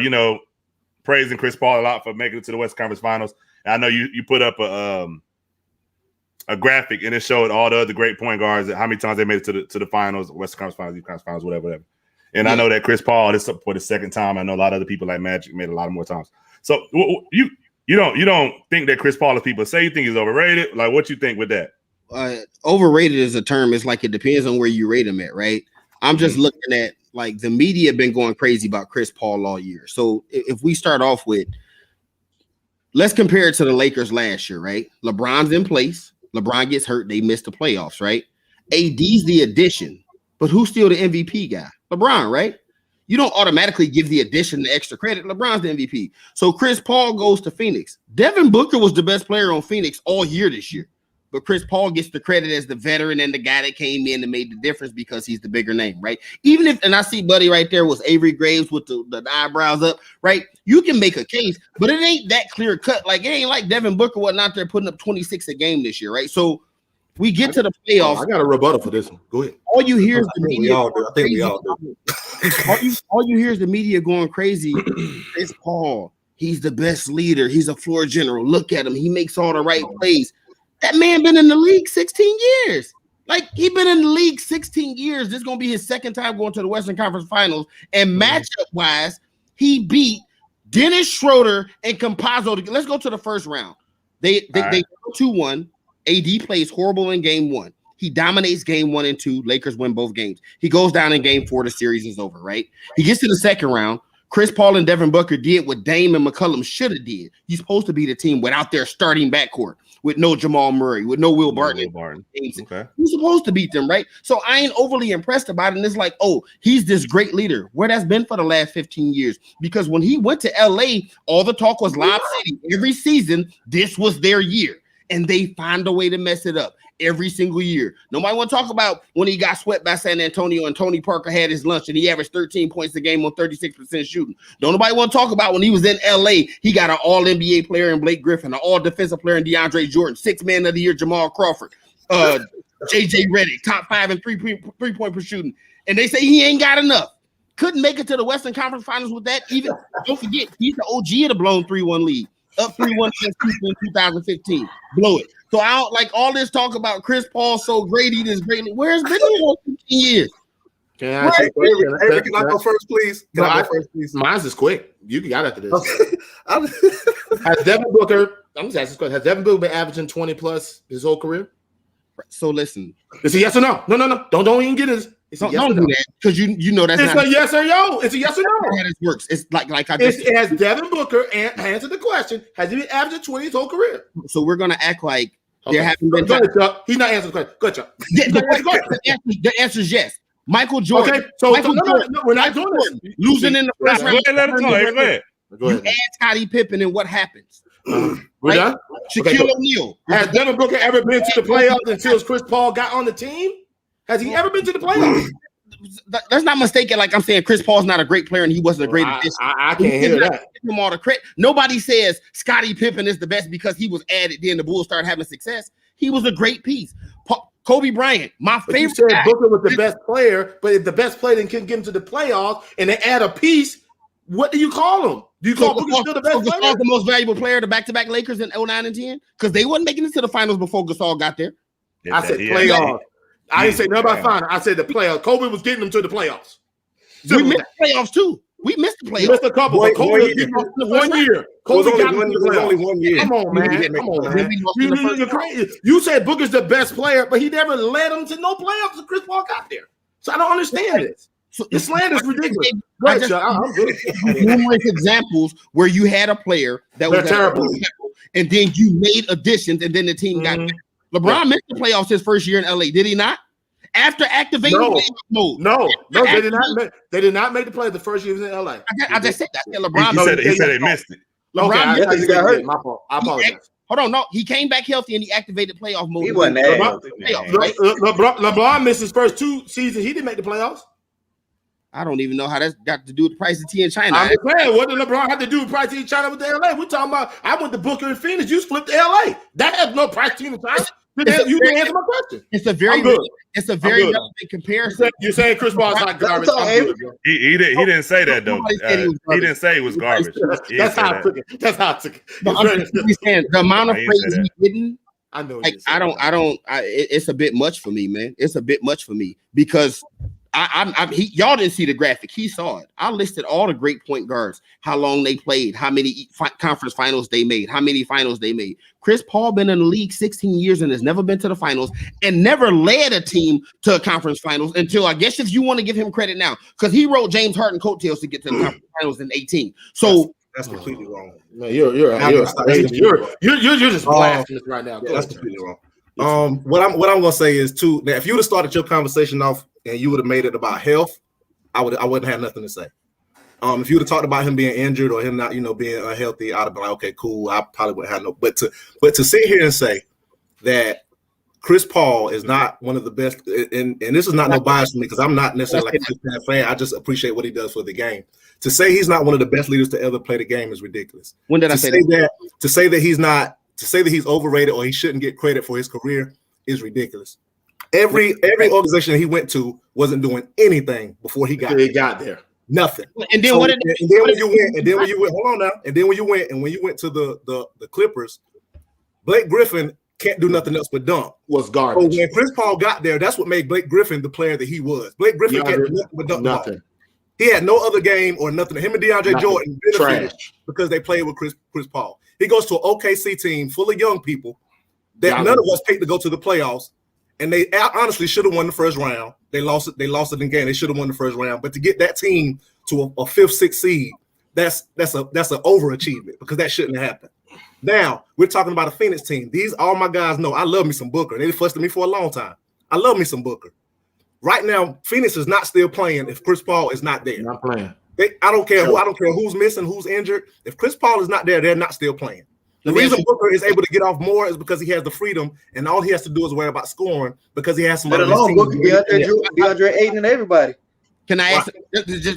praising Chris Paul a lot for making it to the Western Conference Finals. And I know you put up a graphic and it showed all the other great point guards and how many times they made it to the finals, Western Conference Finals, Eastern Conference Finals, whatever. And I know that Chris Paul, this is for the second time. I know a lot of other people like Magic made a lot of more times. So you don't think that Chris Paul, as people say, you think he's overrated? Like, what you think with that? Overrated is a term. It's like it depends on where you rate him at, right? I'm just looking at, like, the media been going crazy about Chris Paul all year. So if we start off with, let's compare it to the Lakers last year, right? LeBron's in place. LeBron gets hurt. They miss the playoffs, right? AD's the addition, but who's still the MVP guy? LeBron, right? You don't automatically give the addition the extra credit. LeBron's the MVP. So Chris Paul goes to Phoenix. Devin Booker was the best player on Phoenix all year this year. But Chris Paul gets the credit as the veteran and the guy that came in and made the difference because he's the bigger name, right? Even if, and I see Buddy right there was Avery Graves with the eyebrows up, right? You can make a case, but it ain't that clear cut. Like, it ain't like Devin Booker wasn't out there putting up 26 a game this year, right? So we get to the playoffs. I got a rebuttal for this one. Go ahead. All you hear is the media. I think we all do. All you hear is the media going crazy. Chris Paul, he's the best leader. He's a floor general. Look at him. He makes all the right plays. That man been in the league 16 years. Like, he been in the league 16 years. This is going to be his second time going to the Western Conference Finals. And matchup-wise, he beat Dennis Schroeder and Campazzo. Let's go to the first round. They go 2-1. AD plays horrible in game 1. He dominates game 1 and 2. Lakers win both games. He goes down in game 4. The series is over, right? He gets to the second round. Chris Paul and Devin Booker did what Dame and McCollum should have did. You're supposed to be the team without their starting backcourt, with no Jamal Murray, with no Will Barton. Okay. You're supposed to beat them, right? So I ain't overly impressed about it. And it's like, oh, he's this great leader. Where that's been for the last 15 years. Because when he went to LA, all the talk was Lob City. Every season, this was their year. And they find a way to mess it up every single year. Nobody want to talk about when he got swept by San Antonio and Tony Parker had his lunch and he averaged 13 points a game on 36% shooting. Don't nobody want to talk about when he was in LA, he got an all-NBA player in Blake Griffin, an all-defensive player in DeAndre Jordan, 6th man of the year Jamal Crawford, JJ Redick, top 5 in three-point per shooting. And they say he ain't got enough. Couldn't make it to the Western Conference Finals with that. Even don't forget, he's the OG of the blown 3-1 lead. Up 3-1 in 2015. Blow it. So I don't like all this talk about Chris Paul so great, he this great. Where's been in 15 years? Can I say Eric, can I go first, please? Can I go first, please? Mine's is quick. You got after this. Has Devin Booker, I'm just asking this question, has Devin Booker been averaging 20 plus his whole career? So listen. Is it yes or no? No. Don't even get it. Don't do that because you know that's it's not a yes or no. It's a yes or no. How this works. It's like I just has Devin Booker answered the question. Has he been averaging 20 his whole career? So we're gonna act like okay. there haven't been. Go ahead, Chuck. He's not answering the question. Go ahead, Chuck. The answer is yes. Michael Jordan. Okay, so Michael Jordan, we're not doing this. Losing in the first round. Let him go. You add Scottie Pippen, and what happens? We're done. Shaquille O'Neal. Has Devin Booker ever been to the playoffs until Chris Paul got on the team? Has he ever been to the playoffs? Let's not mistake it. Like I'm saying, Chris Paul's not a great player, and he wasn't a great addition. I can't hear that. Him all the credit. Nobody says Scottie Pippen is the best because he was added. Then the Bulls started having success. He was a great piece. Kobe Bryant, my favorite. You said guy. Booker was the best player, but if the best player then couldn't get him to the playoffs, and they add a piece, what do you call him? Do you call Booker still the best player? Gasol's the most valuable player to back-to-back Lakers in 09 and 10 because they wasn't making it to the finals before Gasol got there. I said playoffs. I didn't say nothing about final. I said the playoffs. Kobe was getting them to the playoffs. We missed the playoffs too. We missed the playoffs. We missed a couple. But Kobe was getting them to 1 year. Kobe got them to the playoffs. Only 1 year. Come on, man. Come on, man. You're crazy. You said Booker's the best player, but he never led them to no playoffs until Chris Paul got there. So I don't understand this. So the slander is ridiculous. I'm good. Numerous examples where you had a player that was terrible, and then you made additions, and then the team got there. LeBron missed the playoffs his first year in LA, did he not? After activating mode. No, they did not. They did not make the play the first year he was in LA. I just said that. LeBron. He said they missed it. LeBron he got hurt. My fault. I apologize. Hold on, no, he came back healthy and he activated playoff mode. He wasn't that healthy. LeBron missed his first 2 seasons. He didn't make the playoffs. I don't even know how that's got to do with the price of tea in China. I'm saying, what did LeBron have to do with price tea in China with the LA? We're talking about. I went to Booker and Phoenix. You flipped to LA. That has no price tea in China. You didn't answer my question. It's a very relevant comparison. You're saying Chris Paul's not garbage. He didn't say that though. He didn't say he was garbage. That's how I took it. That's how I took it. The amount of praise he didn't. I know. Like it's a bit much for me, man. It's a bit much for me because y'all didn't see the graphic. He saw it. I listed all the great point guards, how long they played, how many conference finals they made, how many finals they made. Chris Paul been in the league 16 years and has never been to the finals and never led a team to a conference finals until I guess if you want to give him credit now, because he wrote James Harden coattails to get to the conference finals in 18. So that's completely wrong. No, you're just blasphemous right now. That's completely wrong. What I'm gonna say is too. Now, if you would have started your conversation off and you would have made it about health, I wouldn't have nothing to say. If you would have talked about him being injured or him not, being unhealthy, I'd have been like, okay, cool. I probably wouldn't have no. But to sit here and say that Chris Paul is not one of the best, and this is not no bias for me because I'm not necessarily like a fan. I just appreciate what he does for the game. To say he's not one of the best leaders to ever play the game is ridiculous. When did I say that? To say that he's not, to say that he's overrated or he shouldn't get credit for his career is ridiculous. Every organization that he went to wasn't doing anything before he got there. Nothing. And then when you went, hold on now. And then when you went to the Clippers, Blake Griffin can't do nothing else but dunk. Was garbage. So when Chris Paul got there, that's what made Blake Griffin the player that he was. Blake Griffin can't do nothing but dunk. Nothing. He had no other game or nothing. Him and DeAndre Jordan benefited because they played with Chris Paul. He goes to an OKC team full of young people that none of us picked to go to the playoffs. And they honestly should have won the first round. They lost it in game. They should have won the first round. But to get that team to a 5th, 6th seed that's an overachievement because that shouldn't have happened. Now we're talking about a Phoenix team. These all my guys know I love me some Booker. They fussed at me for a long time. I love me some Booker. Right now, Phoenix is not still playing if Chris Paul is not there. Not playing. I don't care who's missing, who's injured. If Chris Paul is not there, they're not still playing. The reason Booker is able to get off more is because he has the freedom, and all he has to do is worry about scoring because he has somebody. Let alone Booker, DeAndre Ayton, and everybody. Can I answer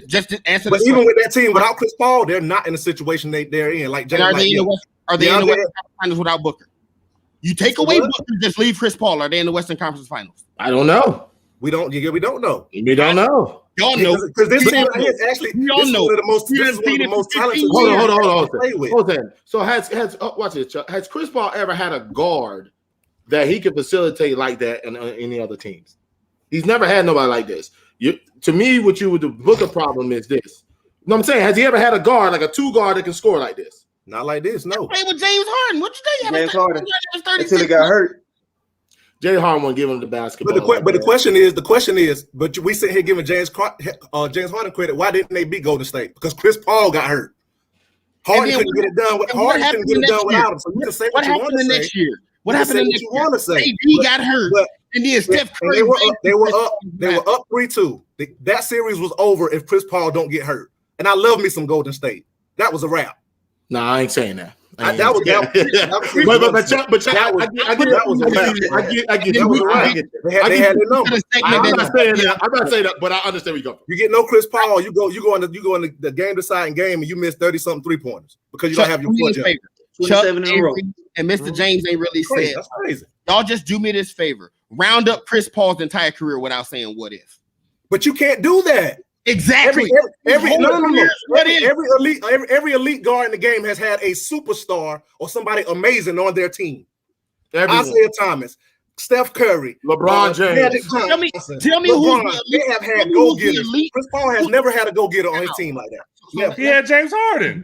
just answer? But even with that team without Chris Paul, they're not in the situation they're in. Like, are they in the Western Finals without Booker? You take away Booker, just leave Chris Paul. Are they in the Western Conference Finals? I don't know. We don't know. We don't know. Y'all know because this team is actually one of the most talented. Hold on. So watch this, Chuck. Has Chris Paul ever had a guard that he could facilitate like that in any other teams? He's never had nobody like this. To me, what you would the Booker problem is this. You know what I'm saying? Has he ever had a guard like a 2-guard that can score like this? Not like this. No. Play with James Harden. What you think? James Harden until he got hurt. James Harden won't give him the basketball. But the question is, but we sit here giving James Harden credit. Why didn't they beat Golden State? Because Chris Paul got hurt. Harden couldn't get it done. Harden couldn't get it done without him. So you can say what you want to say. Next year? What happened next year? AD got hurt, and then Steph Curry. They were up 3-2. That series was over if Chris Paul don't get hurt. And I love me some Golden State. That was a wrap. No, I ain't saying that. I get that was a wrap. They had their number. I'm not saying that, but I understand where you go. You get no Chris Paul, you go in the game deciding game, and you miss 30-something 3-pointers because you don't have your foot. Chuck and Mr. James ain't really said. That's crazy. Y'all just do me this favor. Round up Chris Paul's entire career without saying what if. But you can't do that. Exactly. Every elite guard in the game has had a superstar or somebody amazing on their team. Isaiah Thomas, Steph Curry, LeBron James. Tell me who they have had go-getters. Chris Paul has never had a go-getter on his team like that. Never. He had James Harden.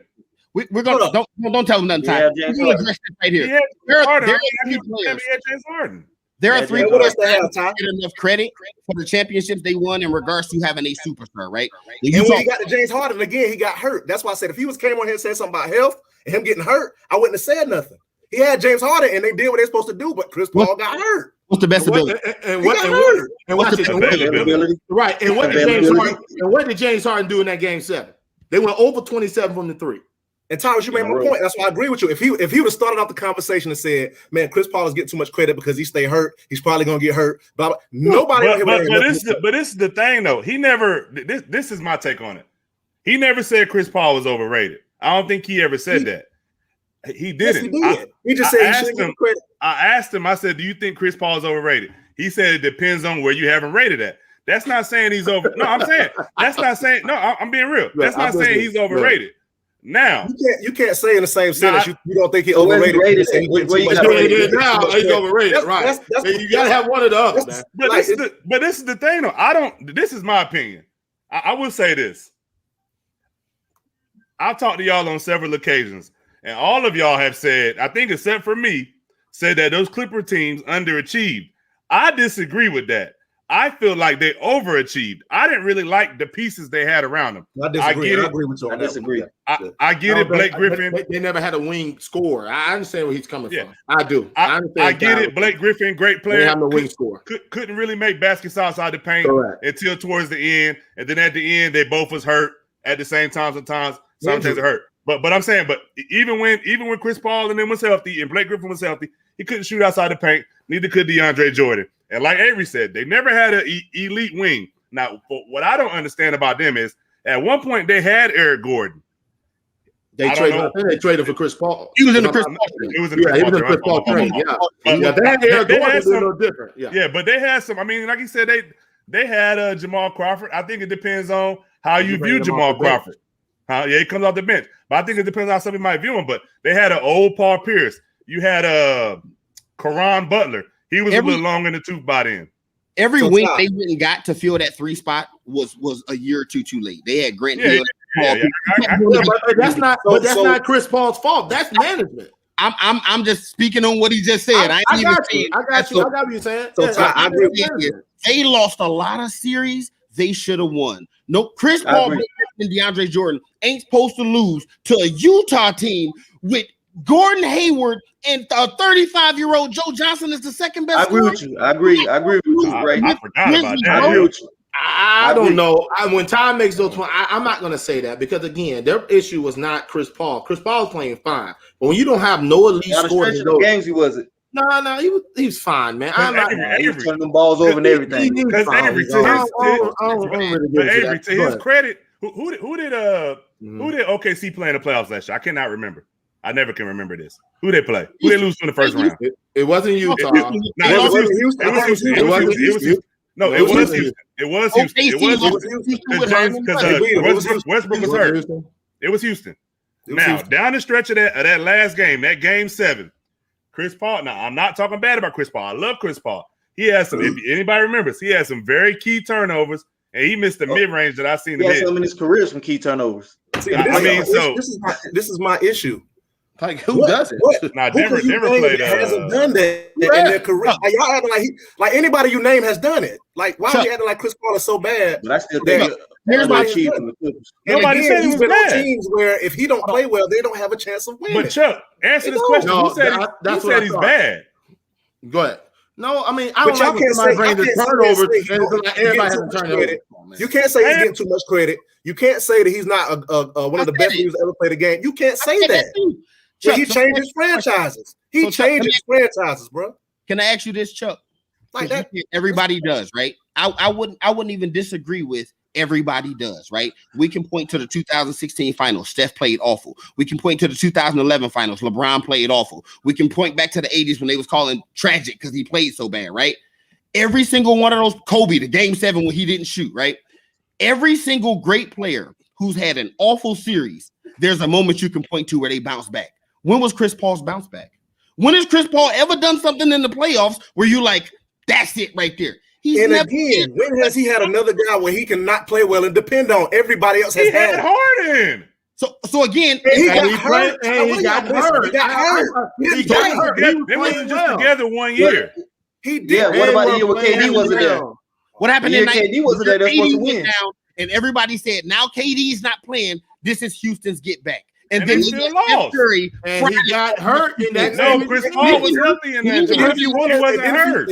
We're gonna don't tell him nothing. We're gonna address this right here. There are James Harden. There are 3 players that get enough credit for the championships they won in regards to having a superstar, right? And when he got to James Harden again, he got hurt. That's why I said if he came on here and said something about health and him getting hurt, I wouldn't have said nothing. He had James Harden and they did what they're supposed to do, but Chris Paul got hurt. What's the best ability? Right. And what did James Harden do in that game 7? They went over 27 from the 3. And Thomas, you made my point. That's why I agree with you. If he would have started off the conversation and said, "Man, Chris Paul is getting too much credit because he stay hurt. He's probably gonna get hurt." Blah, blah. Nobody. But this is the thing, though. He never. This is my take on it. He never said Chris Paul was overrated. I don't think he ever said that. He didn't. Yes, he did. He just said he shouldn't get credit. I asked him. I said, "Do you think Chris Paul is overrated?" He said, "It depends on where you haven't rated at." That's not saying he's over. No, I'm saying that's not saying. No, I'm being real. That's not saying he's overrated. Now you can't say in the same sentence you don't think he's overrated. Now he's overrated, right? You gotta have one of the others, man. But this is the thing, though. This is my opinion. I will say this. I've talked to y'all on several occasions, and all of y'all have said, I think except for me, said that those Clipper teams underachieved. I disagree with that. I feel like they overachieved. I didn't really like the pieces they had around them. I disagree. I agree with you. I disagree. I get it, Blake Griffin. They never had a wing scorer. I understand where he's coming from. I do. I get it. Blake Griffin, great player. They have no wing scorer. Couldn't really make baskets outside the paint until towards the end. And then at the end, they both was hurt at the same time. Sometimes it hurt. But I'm saying, even when Chris Paul and them was healthy and Blake Griffin was healthy, he couldn't shoot outside the paint. Neither could DeAndre Jordan. And like Avery said, they never had an elite wing. Now, what I don't understand about them is at one point they had Eric Gordon. They traded for Chris Paul. He was in the Chris Paul trade. He was in the Chris Paul trade. Yeah, they had Eric Gordon. A little different. Yeah, but they had some. I mean, like you said, they had Jamal Crawford. I think it depends on how you view Jamal Crawford. He comes off the bench, but I think it depends on how somebody might view him. But they had an old Paul Pierce. You had Caron Butler. He was a little long in the tooth by then. Every wing they went and got to fill that 3 spot was a year or two too late. They had Grant Hill. But that's not Chris Paul's fault. That's management. I'm just speaking on what he just said. I got you. I got what you're saying. I agree with you. They lost a lot of series they should have won. No, Chris I Paul agree. and DeAndre Jordan ain't supposed to lose to a Utah team with Gordon Hayward and a 35-year-old Joe Johnson is the second best. I agree with you. I agree with you, Ray. I forgot about I that. agree Yo. with you. I don't know. When Ty makes those points, I'm not going to say that because, again, their issue was not Chris Paul. Chris Paul was playing fine. But when you don't have no elite Now the scorer, stretch of the games he wasn't. no, he was fine, man. I'm not. He was turning them balls over and everything. Because Avery, to his credit, who did OKC play in the playoffs last year? I cannot remember. I never can remember this. Who they play? Who they lose in the first round? It wasn't Utah. It was Houston. It was Houston. No, it was Houston. It was Houston. Because Westbrook was hurt. It was Houston. Now, down the stretch of that last game, that game 7, Chris Paul. Now, I'm not talking bad about Chris Paul. I love Chris Paul. He has some, if anybody remembers, he had some very key turnovers, and he missed the mid-range that I've seen him He had hit. some in his career from key turnovers. See, this is my issue. Like, who does it? Nah, Denver played. Hasn't done that in their career. Like, y'all acting like anybody you name has done it. Like, why are you acting like Chris Paul is so bad? But I still think Nobody said he was bad. Teams where if he don't play well, they don't have a chance of winning. But Chuck, answer this question. Who said he's bad? Go ahead. No, I mean, I don't like when somebody brings the turnovers. You can't say he's getting too much credit. You can't say that he's not one of the best players ever played the game. You can't say that. Chuck, he changed his franchises. He changed his franchises, bro. Can I ask you this, Chuck? Like that, everybody does, right? I wouldn't even disagree with everybody does, right? We can point to the 2016 finals. Steph played awful. We can point to the 2011 finals. LeBron played awful. We can point back to the 80s when they was calling tragic because he played so bad, right? Every single one of those, Kobe, the game 7 when he didn't shoot, right? Every single great player who's had an awful series, there's a moment you can point to where they bounce back. When was Chris Paul's bounce back? When has Chris Paul ever done something in the playoffs where you like, that's it right there? When has he had another guy where he can not play well and depend on everybody else? He had Harden. So again, he got hurt. He got hurt. They wasn't just together 1 year. He did. Yeah, what about the year when KD wasn't there? What happened in KD wasn't there? They're supposed to win. And everybody said, now KD's not playing. This is Houston's get back. And then he still lost. And he got hurt in that. No, Chris Paul was healthy in that. He wasn't hurt.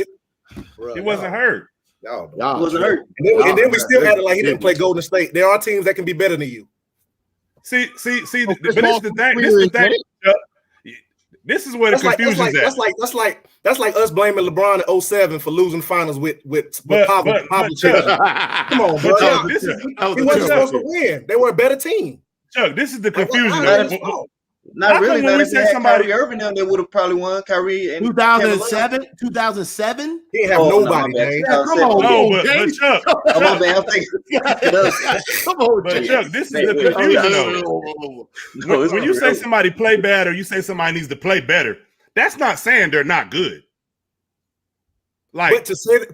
He wasn't hurt. Y'all wasn't hurt. And then we still had it like he didn't play Golden State. There are teams that can be better than you. See. But this is the thing. This is where the confusion's at. That's like us blaming LeBron in 07 for losing finals with Popovich. Come on, bro. He wasn't supposed to win. They were a better team. Chuck, this is the confusion. Not really. When we said somebody Irving, them they would have probably won. Kyrie and 2007. 2007. He didn't have nobody. Come on, no, but Chuck. Come on, but Chuck. This is the confusion, though. When you say somebody play bad or you say somebody needs to play better, that's not saying they're not good. Like,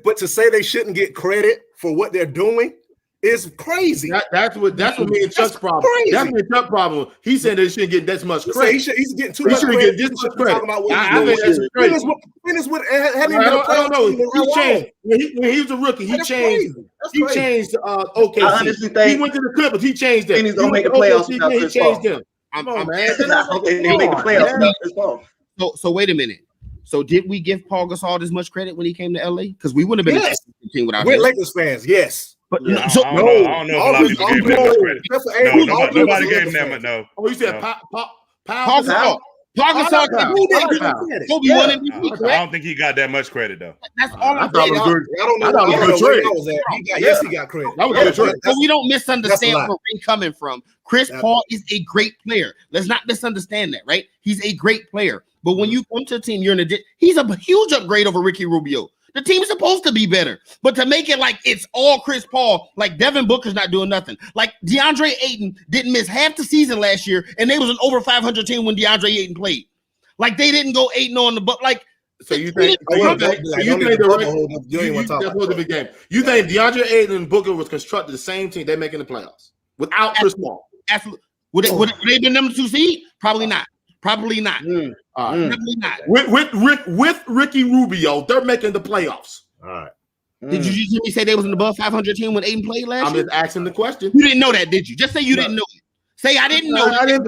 but to say they shouldn't get credit for what they're doing is crazy. That's what me and Chuck's problem. Crazy. That's me and Chuck's problem. He said they shouldn't get this much credit. He's getting too much credit. I think that's crazy. I don't know. He changed when he was a rookie. He changed. He changed. Okay. I honestly think he went to the Clippers. He changed them. He's gonna make the playoffs. He changed them. Come on, man. They make the playoffs. So wait a minute. So did we give Paul Gasol as much credit when he came to LA? Because we wouldn't have been a team without him. We're Lakers fans, yes. But I don't know if a lot of people gave him that much credit. No, nobody gave him that much. No. Oh, you said Paul Gasol. Paul Gasol. Kobe won MVP. I don't think he got that much credit though. That's all I'm saying. I don't know where that was at. Yes, he got credit. But we don't misunderstand where we're coming from. Chris Paul is a great player. Let's not misunderstand that, right? He's a great player. But when you come to a team, he's a huge upgrade over Ricky Rubio. The team's supposed to be better. But to make it like it's all Chris Paul, like Devin Booker's not doing nothing. Like DeAndre Ayton didn't miss half the season last year, and they was an over 500 team when DeAndre Ayton played. Like they didn't go 8-0 on the book. Like so you think DeAndre Ayton and Booker was constructed the same team? They're making the playoffs without Chris Paul. Absolutely. Would they been number 2 seed? Probably not. Probably not. Probably not. With Ricky Rubio, they're making the playoffs. All right. Did you just hear me say they was an above 500 team when Aiden played last I'm year? just asking the question. You didn't know that, did you? Just say you didn't know it. Say I didn't know. I didn't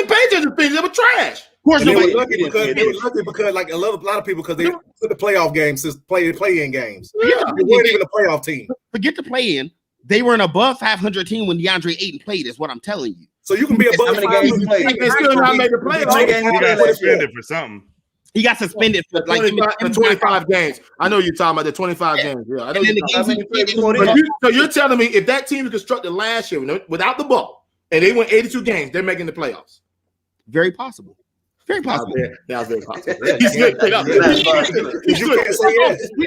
pay attention to things. They were trash. Of course, And they nobody. were lucky because like a lot of people because they took the playoff games since play-in games. Yeah. They weren't even a playoff team. Forget the play-in. They were an above 500 team when DeAndre Ayton played. Is what I'm telling you. So you can be above How many games you played? They still not make the playoffs. He got suspended for something. He got suspended for like 25 games. I know you're talking about the 25 games. Yeah, I know. So you're telling me if that team was constructed last year without the ball and they went 82 games, they're making the playoffs. Very possible. Very possible. That was very possible.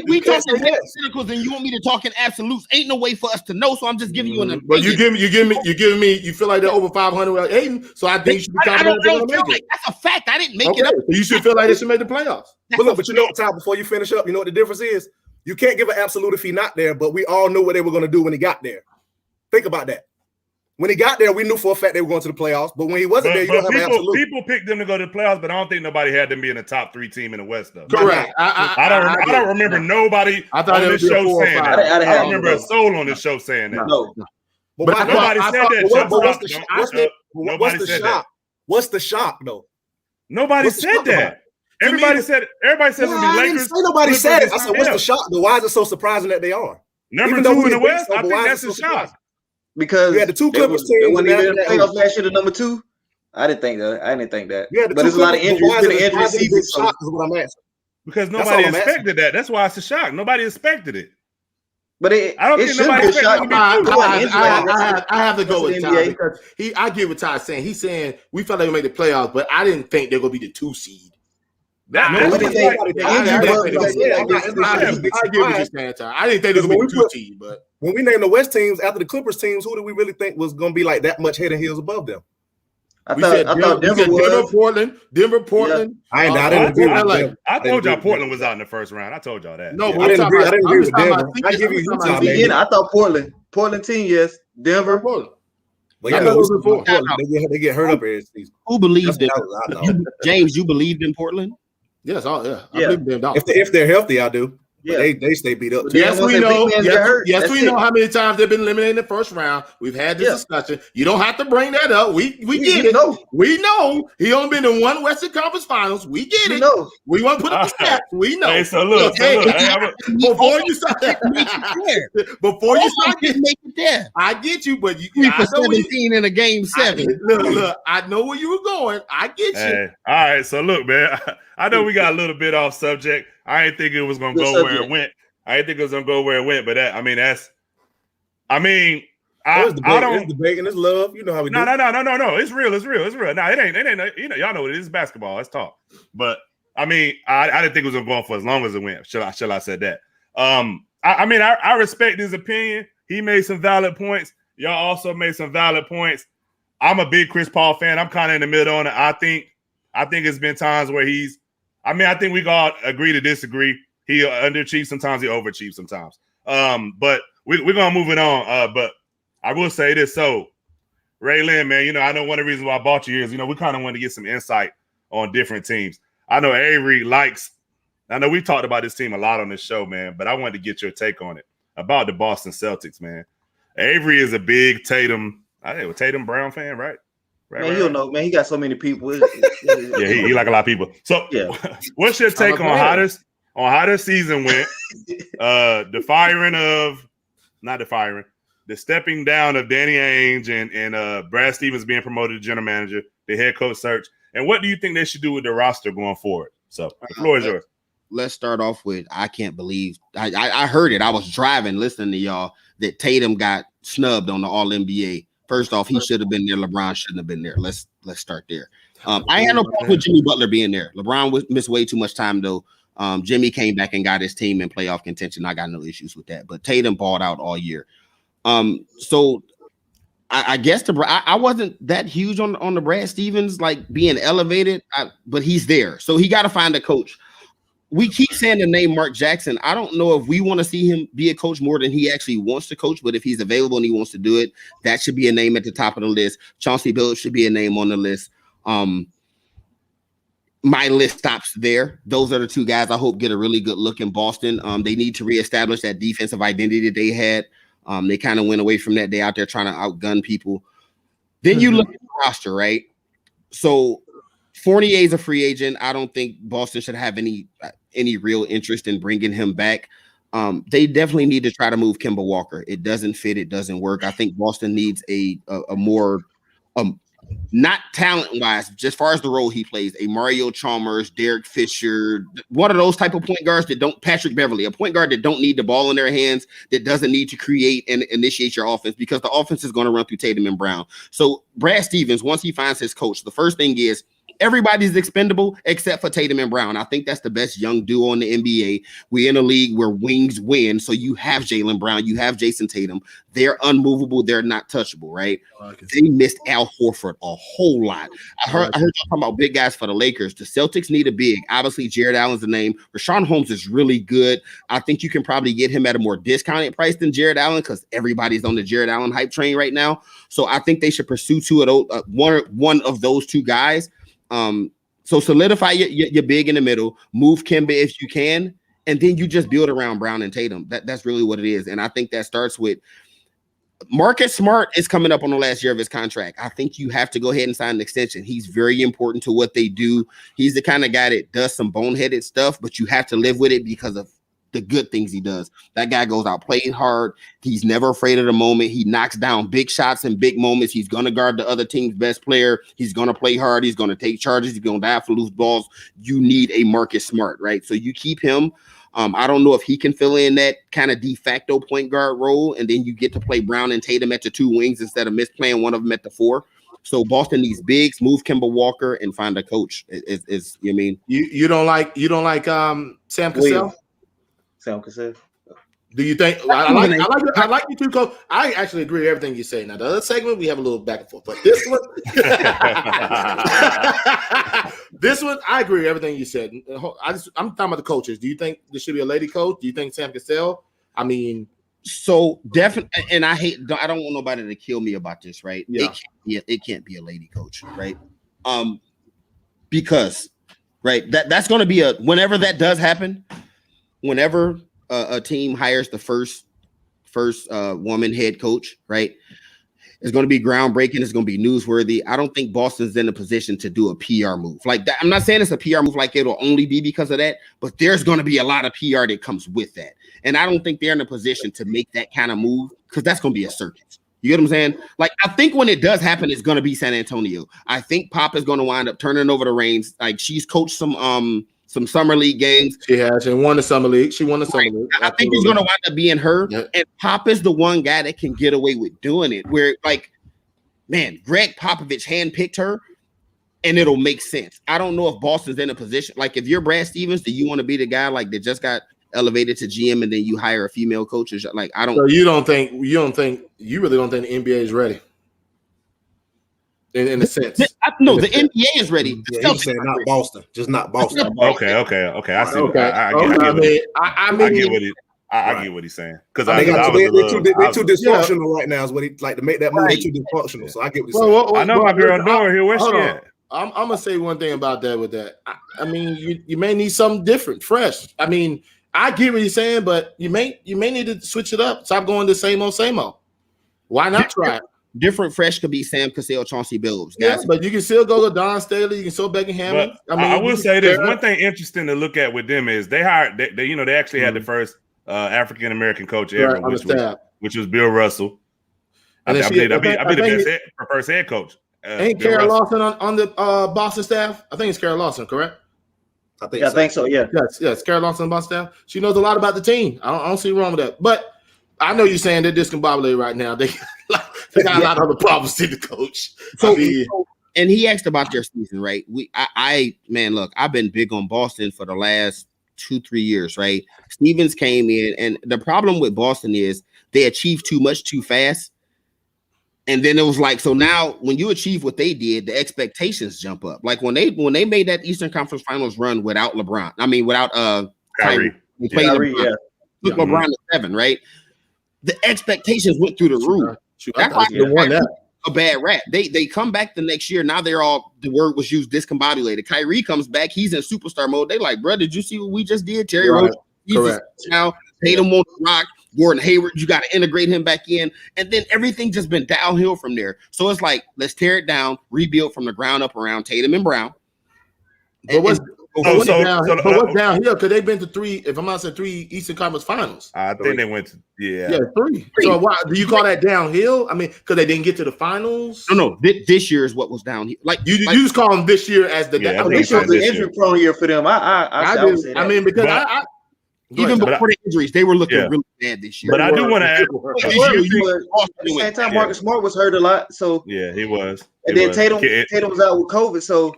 We talking hypotheticals and you want me to talk in absolutes. Ain't no way for us to know, so I'm just giving you an opinion. But you giving me you feel like they're over 500 with Aiden, so I think you should be I don't confident feel like that's a fact. I didn't make it up. So you should feel like they should make the playoffs. But look, but you know what, Ty, before you finish up, you know what the difference is? You can't give an absolute if he's not there, but we all knew what they were going to do when he got there. Think about that. When he got there, we knew for a fact they were going to the playoffs. But when he wasn't there, you don't have an absolute. People picked them to go to the playoffs, but I don't think nobody had them being a top 3 team in the West, though. Correct. I don't remember nobody on this show saying that. I don't remember a soul on this show saying that. No. But nobody said that. What's the shock? What's the shock, though? Nobody said that. Everybody said it's going to be Lakers. Nobody said it. I said, what's the shock, though? Why is it so surprising that they are? Number 2 in the West? I think that's a shock. Because you had the 2 Clippers teams. They weren't even in the playoffs last year to number 2. I didn't think that. Yeah, but there's a lot of injuries. Is what I'm asking. Because nobody expected that. That's why it's a shock. Nobody expected it. But I don't think nobody expected I have to go with Ty because I get what Ty's saying. He's saying we felt like we made the playoffs, but I didn't think they're gonna be the 2 seed. I get what you're saying, Ty. I didn't think they were gonna be the 2 seed, but when we named the West teams after the Clippers teams, who do we really think was going to be like that much head and heels above them? I thought Denver was. Denver, Portland. I didn't agree with Denver. I told y'all Portland was out in the first round. I told y'all that. No, I didn't agree with Denver. I give you Utah. I thought Portland team, yes. Denver, Portland. But they get hurt up every season. Who believes in James? You believed in Portland? Yes, I believe them. If they're healthy, I do. Yeah. They stay beat up. Yes, we know. Yes, we know how many times they've been eliminated in the first round. We've had this discussion. You don't have to bring that up. We get it. We know he only been in 1 Western Conference Finals. We get it. We want to put up the stats. We know. Hey, so look. Before you start getting make it there. I get you, but you 3 for 17 in a game 7. Look, I know where you were going. I get you. All right, so look, man. I know we got a little bit off subject. I didn't think it was gonna go where it went. I didn't think it was gonna go where it went, but I don't. It's debate and it's love. You know how we do. No. It's real. No, it ain't. You know, y'all know what it is. Basketball. Let's talk. But I didn't think it was gonna go on for as long as it went. Shall I said that? I respect his opinion. He made some valid points. Y'all also made some valid points. I'm a big Chris Paul fan. I'm kind of in the middle on it. I think it's been times where I think we all agree to disagree. He underachieves sometimes, he overachieves sometimes. But we're gonna move it on. But I will say this. So, Ray Lynn, man, I know one of the reasons why I bought you is, we kind of want to get some insight on different teams. I know Avery I know we've talked about this team a lot on this show, man, but I wanted to get your take on it about the Boston Celtics, man. Avery is a big Tatum Brown fan, right? Man, you don't know, man. He got so many people. He like a lot of people. So, what's your take on how this season went? The stepping down of Danny Ainge and Brad Stevens being promoted to general manager, the head coach search, and what do you think they should do with their roster going forward? So, the floor is yours. Let's start off with I can't believe I heard it. I was driving, listening to y'all that Tatum got snubbed on the All NBA. First off, he should have been there. LeBron shouldn't have been there. Let's start there. I had no problem with Jimmy Butler being there. LeBron missed way too much time though. Jimmy came back and got his team in playoff contention. I got no issues with that. But Tatum balled out all year. So I guess I wasn't that huge on the Brad Stevens like being elevated, but he's there. So he got to find a coach. We keep saying the name Mark Jackson. I don't know if we want to see him be a coach more than he actually wants to coach, but if he's available and he wants to do it, that should be a name at the top of the list. Chauncey Billups should be a name on the list. my list stops there. Those are the two guys I hope get a really good look in Boston. They need to reestablish that defensive identity that they had. They kind of went away from that. They out there trying to outgun people. Then you look at the roster, right? So Fournier is a free agent. I don't think Boston should have any real interest in bringing him back. They definitely need to try to move Kemba Walker. It doesn't fit. It doesn't work. I think Boston needs a more not talent-wise, just as far as the role he plays, a Mario Chalmers, Derek Fisher, one of those type of point guards that don't, Patrick Beverly, a point guard that don't need the ball in their hands, that doesn't need to create and initiate your offense, because the offense is going to run through Tatum and Brown. So Brad Stevens, once he finds his coach, the first thing is everybody's expendable except for Tatum and Brown. I think that's the best young duo in the NBA. We're in a league where wings win. So you have Jaylen Brown, you have Jason Tatum. They're unmovable. They're not touchable, right? They missed Al Horford a whole lot. I heard y'all talking about big guys for the Lakers. The Celtics need a big. Obviously, Jared Allen's the name. Rashawn Holmes is really good. I think you can probably get him at a more discounted price than Jared Allen, because everybody's on the Jared Allen hype train right now. So I think they should pursue two of those, one of those two guys. So solidify your big in the middle, move Kemba if you can, and then you just build around Brown and Tatum. That's really what it is. And I think that starts with Marcus Smart is coming up on the last year of his contract. I think you have to go ahead and sign an extension. He's very important to what they do. He's the kind of guy that does some boneheaded stuff, but you have to live with it because of the good things he does. That guy goes out playing hard. He's never afraid of the moment. He knocks down big shots in big moments. He's going to guard the other team's best player. He's going to play hard. He's going to take charges. He's going to dive for loose balls. You need a Marcus Smart, right? So you keep him. I don't know if he can fill in that kind of de facto point guard role, and then you get to play Brown and Tatum at the two wings instead of misplaying one of them at the four. So Boston needs bigs, move Kemba Walker, and find a coach. Is you mean you don't like Sam Cassell? Sam Cassell. Do you think I like you two, coach? I actually agree with everything you say. Now the other segment we have a little back and forth, but this one, this one I agree with everything you said. I'm talking about the coaches. Do you think there should be a lady coach? Do you think Sam Cassell? I mean, so definitely, and I don't want nobody to kill me about this, right? Yeah. It can't be a lady coach, right? Because right, that's going to be whenever that does happen. Whenever a team hires the first woman head coach, right, it's going to be groundbreaking. It's going to be newsworthy. I don't think Boston's in a position to do a PR move like that. I'm not saying it's a PR move like it'll only be because of that, but there's going to be a lot of PR that comes with that. And I don't think they're in a position to make that kind of move, because that's going to be a circus. You get what I'm saying? Like, I think when it does happen, it's going to be San Antonio. I think Pop is going to wind up turning over the reins. Like, she's coached some summer league games. She has. And won the summer league. She won the summer league. I think it's going to wind up being her. Yep. And Pop is the one guy that can get away with doing it. Where, like, man, Greg Popovich handpicked her, and it'll make sense. I don't know if Boston's in a position. Like, if you're Brad Stevens, do you want to be the guy like that just got elevated to GM and then you hire a female coach? Like, I don't. So you really don't think the NBA is ready? In a sense, no, the NBA is ready. Yeah, he's saying not Boston, just not Boston. Okay. I see. Okay. I get what he's saying, because they're too dysfunctional right now. Is what he like to make that move. They're too dysfunctional. So I get what he's saying. I know my girl Nora here. Where's she at? I'm gonna say one thing about that. With that, I mean, you may need something different, fresh. I mean, I get what you're saying, but you may need to switch it up. Stop going the same old. Why not try it? Different fresh could be Sam Cassell, Chauncey Billups. Yeah, but you can still go to Don Staley. You can still Beckham. I will say this: one thing interesting to look at with them is they hired. They actually had the first African American coach ever, which was Bill Russell. I be the best first head coach. Ain't Kara Lawson on the Boston staff? I think it's Kara Lawson, correct? I think so. Yeah. Yes. Kara Lawson on Boston staff. She knows a lot about the team. I don't see wrong with that. But I know you're saying they're discombobulated right now. They got a lot of other problems to the coach. And he asked about their season, right? Look, I've been big on Boston for the last 2-3 years, right? Stevens came in, and the problem with Boston is they achieved too much too fast. And then it was like, so now when you achieve what they did, the expectations jump up. Like when they made that Eastern Conference Finals run without LeBron. I mean, without Kyrie. They played LeBron. Took LeBron to 7, right? The expectations went through the roof. That's why they won that. a bad rap. They come back the next year. Now they're all, the word was used, discombobulated. Kyrie comes back. He's in superstar mode. They like, bro, did you see what we just did? Terry Right. Rozier, he's Correct. now Tatum on the rock. Gordon Hayward, you got to integrate him back in. And then everything just been downhill from there. So it's like, let's tear it down, rebuild from the ground up around Tatum and Brown. But what's what's downhill? Because they've been to three, if I'm not saying 3 Eastern Conference Finals. I think they went to, Yeah, 3. So why do you call that downhill? I mean, because they didn't get to the finals? No, this year is what was downhill. Like you just call them this year as the Yeah, down. This was an injury-prone year for them. I would say that. I mean, because even before the injuries, they were looking really bad this year. But I do want to add, At the same time, Marcus Smart was hurt a lot. So yeah, he was. And then Tatum was out with COVID. So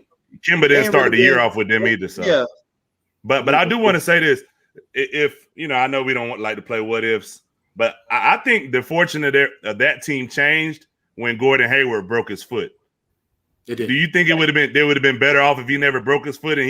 Kimba didn't start the year off with them either. So yeah. But I do want to say this. If I know we don't like to play what ifs, but I think the fortune of that team changed when Gordon Hayward broke his foot. It did. Do you think they would have been better off if he never broke his foot and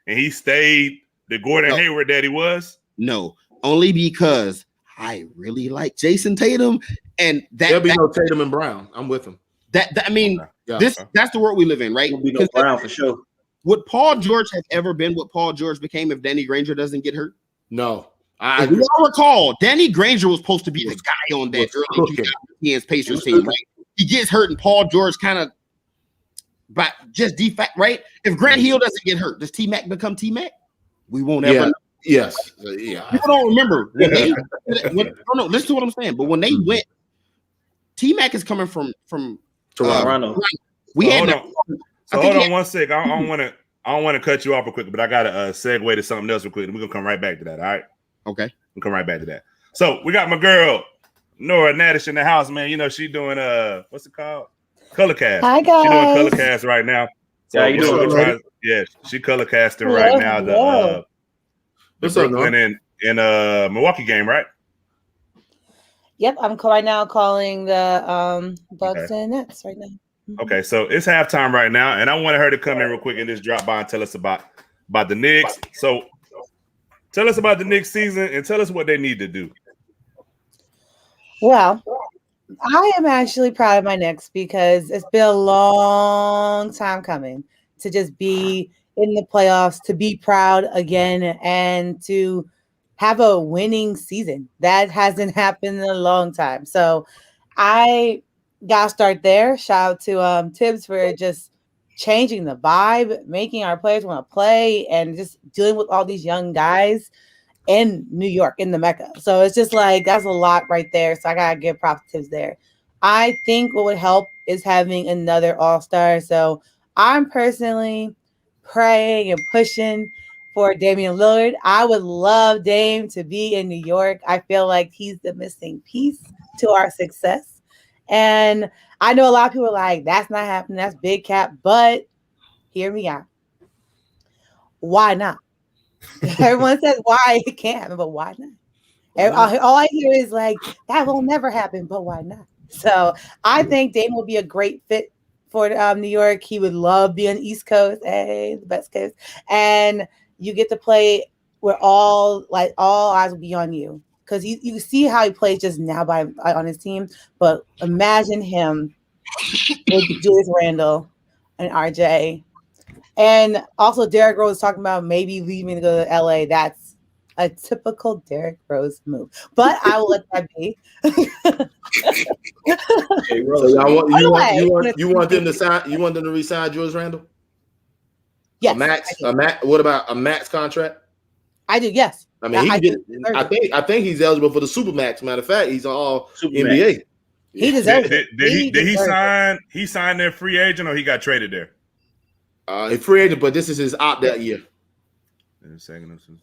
he stayed the Gordon Hayward that he was? No, only because I really like Jason Tatum, and there'll be no Tatum and Brown. I'm with him. That's the world we live in, right? There'll be no Brown for sure. Would Paul George have ever been what Paul George became if Danny Granger doesn't get hurt? No. If you all recall, Danny Granger was supposed to be the guy on that early 2010s Pacers team, right? He gets hurt, and Paul George kind of, but just defect, right? If Grant Hill doesn't get hurt, does T-Mac become T-Mac? We won't ever know. Yes. Yeah. People don't remember. Listen to what I'm saying. But when they went, T-Mac is coming from Toronto. Hold on one sec. I don't want to cut you off real quick, but I got to segue to something else real quick. And we're gonna come right back to that. All right. Okay. We'll come right back to that. So we got my girl Nora Nadish in the house, man. She doing what's it called? Color cast. Hi guys. She doing color cast right now. So you doing? She color casting right now. The Brooklyn in Milwaukee game, right? Yep, I'm right now calling the Bucks and Nets right now. Okay, so it's halftime right now, and I wanted her to come in real quick and just drop by and tell us about the Knicks. So tell us about the Knicks season and tell us what they need to do. Well, I am actually proud of my Knicks because it's been a long time coming to just be in the playoffs, to be proud again, and to have a winning season. That hasn't happened in a long time. So I got to start there. Shout out to Tibbs for just changing the vibe, making our players want to play, and just dealing with all these young guys in New York, in the Mecca. So it's just like, that's a lot right there. So I got to give props to Tibbs there. I think what would help is having another all-star. So I'm personally praying and pushing for Damian Lillard. I would love Dame to be in New York. I feel like he's the missing piece to our success. And I know a lot of people are like, that's not happening. That's big cap. But hear me out. Why not? Everyone says why it can't happen, but why not? All I hear is like, that will never happen, but why not? So I think Dame will be a great fit for New York. He would love being on the East Coast, the best coast. And you get to play where all eyes will be on you. Because you see how he plays just now on his team. But imagine him with Julius Randle and RJ. And also Derrick Rose talking about maybe leaving to go to LA. That's a typical Derrick Rose move. But I will let that be. Okay, Rose, you want them to sign? You want them to re-sign Julius Randle? Yes. What about a max contract? I do. Yes. I mean, I think he's eligible for the Supermax. Matter of fact, he's on all NBA. He deserves it. Did he sign? He signed their free agent, or he got traded there? A free agent, but this is his opt that year.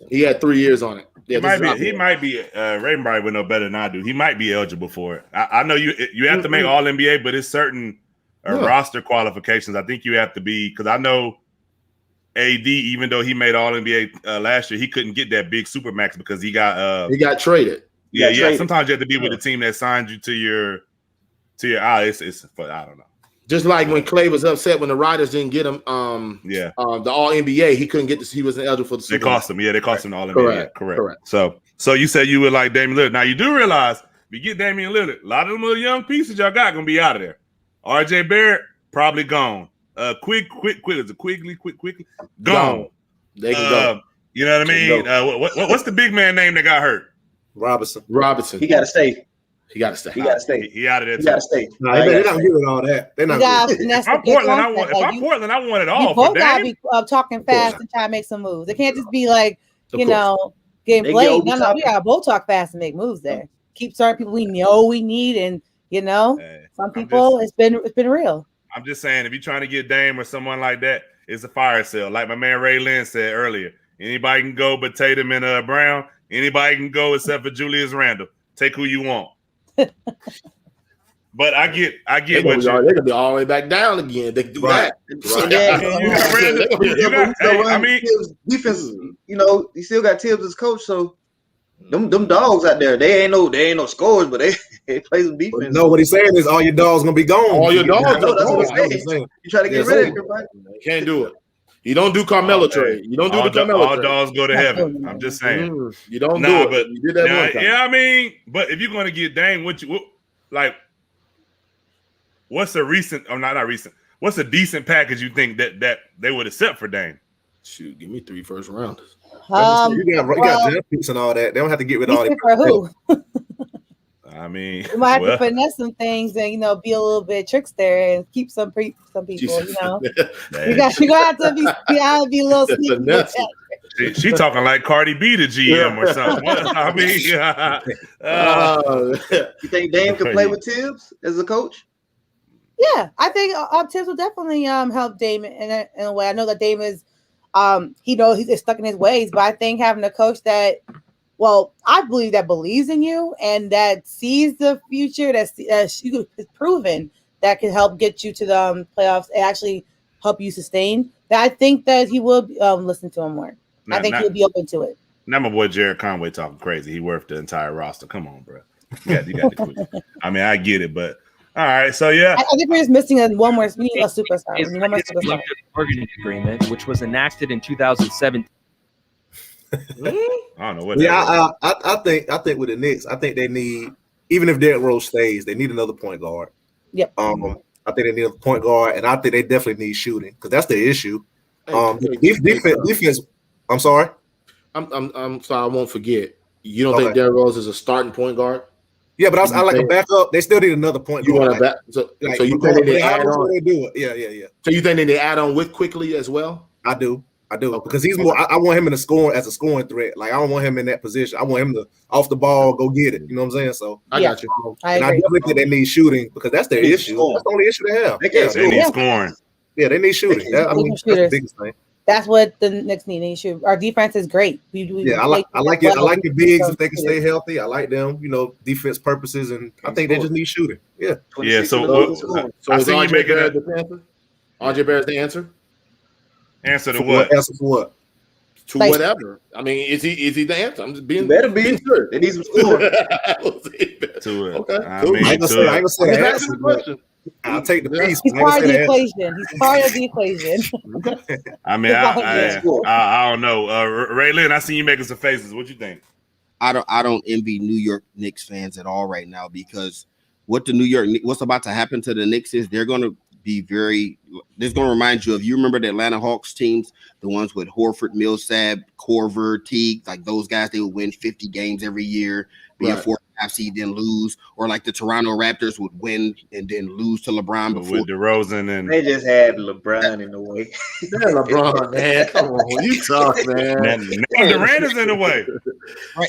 He had 3 years on it. Yeah, he might be. Raven probably would know better than I do. He might be eligible for it. I know you have to make All NBA, but it's certain roster qualifications. I think you have to be, because I know AD, even though he made All NBA last year, he couldn't get that big Supermax because he got traded. Yeah. Sometimes you have to be with the team that signed you to your. It's I don't know. Just like when Clay was upset when the Riders didn't get him, the All NBA, he couldn't get this. He wasn't eligible for the Super. They cost him. Yeah, they cost him the All NBA. Correct. So you said you would like Damian Lillard. Now you do realize if you get Damian Lillard, a lot of them little young pieces y'all got gonna be out of there R.J. Barrett probably gone. Quickly, gone. They can go. You know what I mean? What's the big man name that got hurt? Robinson. He got to stay. He got to stay. He got to stay. He out of there. He got to stay. Nah, they're not giving all that. They're not. If I'm Portland, I want it all. You both gotta be talking fast and try to make some moves. It can't just be like getting played. No, we gotta both talk fast and make moves there. Keep certain people we know we need, and some people it's been real. I'm just saying, if you're trying to get Dame or someone like that, it's a fire sale. Like my man Ray Lynn said earlier, anybody can go but Tatum and Brown. Anybody can go except for Julius Randle. Take who you want. But I get what they're gonna be all the way back down again. They can do that. Defense. You still got Tibbs as coach, so them dogs out there. They ain't no scorers, but they play some defense. No, what he's saying is all your dogs gonna be gone. All your dogs. That's what he's saying. You try to get rid of everybody. You can't do it. You don't do Carmelo trade. You don't do the Carmelo trade. All dogs go to heaven. I'm just saying. You don't do it. But you did that one time. Yeah, I mean, but if you're going to get Dame, what's a recent? Or not recent. What's a decent package you think that they would accept for Dame? Shoot, give me 3 first rounders. You got draft picks and all that. They don't have to get rid of all that. For who? I mean, you might have to finesse some things and be a little bit trickster and keep some people. You gonna have to be a little sneaky. She talking like Cardi B to GM or something. I mean, you think Dame can play with Tibbs as a coach? Yeah, I think Tibbs will definitely help Dame in a way. I know that Dame is he's stuck in his ways, but I think having a coach that. Well, I believe that believes in you and that sees the future, that is proven that can help get you to the playoffs and actually help you sustain. That I think that he will listen to him more. I think he'll be open to it. Now my boy Jared Conway talking crazy. He worth the entire roster. Come on, bro. You got the clue. I mean, I get it, but all right. So yeah, I think we're just missing one more. We need a superstar. One more superstar. Agreement, which was enacted in 2007. I don't know what. Yeah, I think with the Knicks, I think they need, even if Derrick Rose stays, they need another point guard. Yep. I think they need a point guard, and I think they definitely need shooting because that's the issue. Defense. I'm sorry. I'm sorry. I won't forget. You don't think Derrick Rose is a starting point guard? Yeah, but I like a backup. They still need another point guard. Want a so you think they add on? They do it. Yeah. So you think they add on with quickly as well? I do because he's more. I want him in the scoring as a scoring threat. Like I don't want him in that position. I want him to off the ball go get it. You know what I'm saying? So I got you. I definitely think they need shooting because that's their issue. That's the only issue they have. They need scoring. Yeah, they need shooting. That's the biggest thing. That's what the Knicks need. They should. Our defense is great. I like it. I like the bigs if they can stay healthy. I like them. Defense purposes, and I think they just need shooting. Yeah. Yeah. So I see you making that. RJ Barrett's the answer. Answer to what? Answer for what? To whatever. I mean, is he the answer? I'm just being better be sure. They need some scoring. To it. Okay. I ain't gonna say the answer, question. I'll take the piece. He's part of the equation. He's part of the equation. I mean, I don't know. Ray Lynn, I see you making some faces. What you think? I don't envy New York Knicks fans at all right now because what's about to happen to the Knicks is they're going to be this is going to remind you of, you remember the Atlanta Hawks teams, the ones with Horford, Millsap, Korver, Teague, like those guys, they would win 50 games every year, be a 4.5 seed, then lose, or like the Toronto Raptors would win and then lose to LeBron before. With DeRozan and they just had LeBron in the way. LeBron, man, come on, you talk, man. Durant is in the way.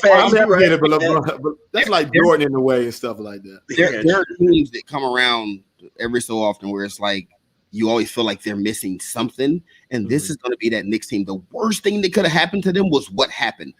I'm never getting it, but LeBron, but that's like Jordan in the way and stuff like that. There are teams that come around every so often where it's like you always feel like they're missing something, and this is going to be that Knicks team. The worst thing that could have happened to them was what happened.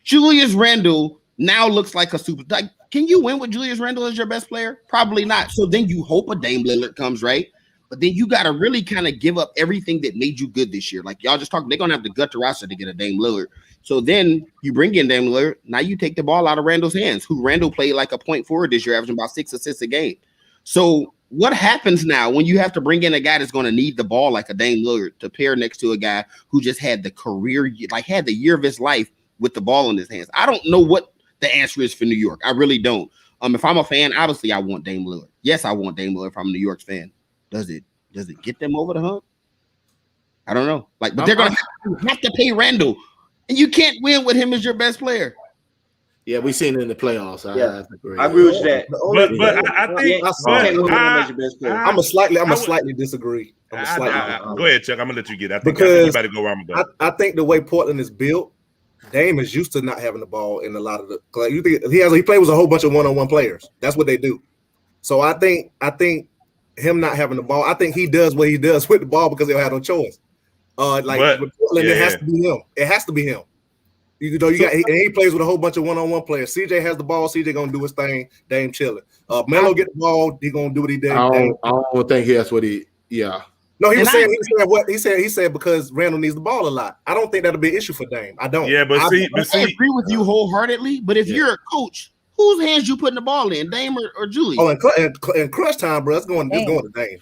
Julius Randle now looks like a super. Like, can you win with Julius Randle as your best player? Probably not. So then you hope a Dame Lillard comes, right? But then you got to really kind of give up everything that made you good this year. Like y'all just talking, they're going to have to gut the roster to get a Dame Lillard. So then you bring in Dame Lillard. Now you take the ball out of Randle's hands, who Randle played like a point forward this year, averaging about 6 assists a game. So what happens now when you have to bring in a guy that's going to need the ball like a Dame Lillard to pair next to a guy who just had the career, like had the year of his life with the ball in his hands? I don't know what the answer is for New York. I really don't. If I'm a fan, obviously I want Dame Lillard. Yes, I want Dame Lillard if I'm a New York fan. does it get them over the hump? I don't know. Like, but they're gonna have to pay Randall, and you can't win with him as your best player. Yeah, we seen it in the playoffs. I agree with that. But I think I'm a slightly disagree. Go ahead, Chuck. I'm gonna let you get it. I think Because you better go where I'm gonna go. I think the way Portland is built, Dame is used to not having the ball in a lot of the. Like, you think he plays with a whole bunch of one-on-one players. That's what they do. So I think him not having the ball, I think he does what he does with the ball because he'll have no choice. With Portland, it has to be him. It has to be him. You know, he plays with a whole bunch of one-on-one players. CJ has the ball. CJ gonna do his thing. Dame chilling. Melo get the ball. He gonna do what he did. I don't think that's what he. Yeah. No, he said because Randall needs the ball a lot. I don't think that'll be an issue for Dame. I don't. Yeah, I agree with you wholeheartedly. But if you're a coach, whose hands you putting the ball in, Dame or Julius? Oh, and crunch time, bro. It's going to Dame.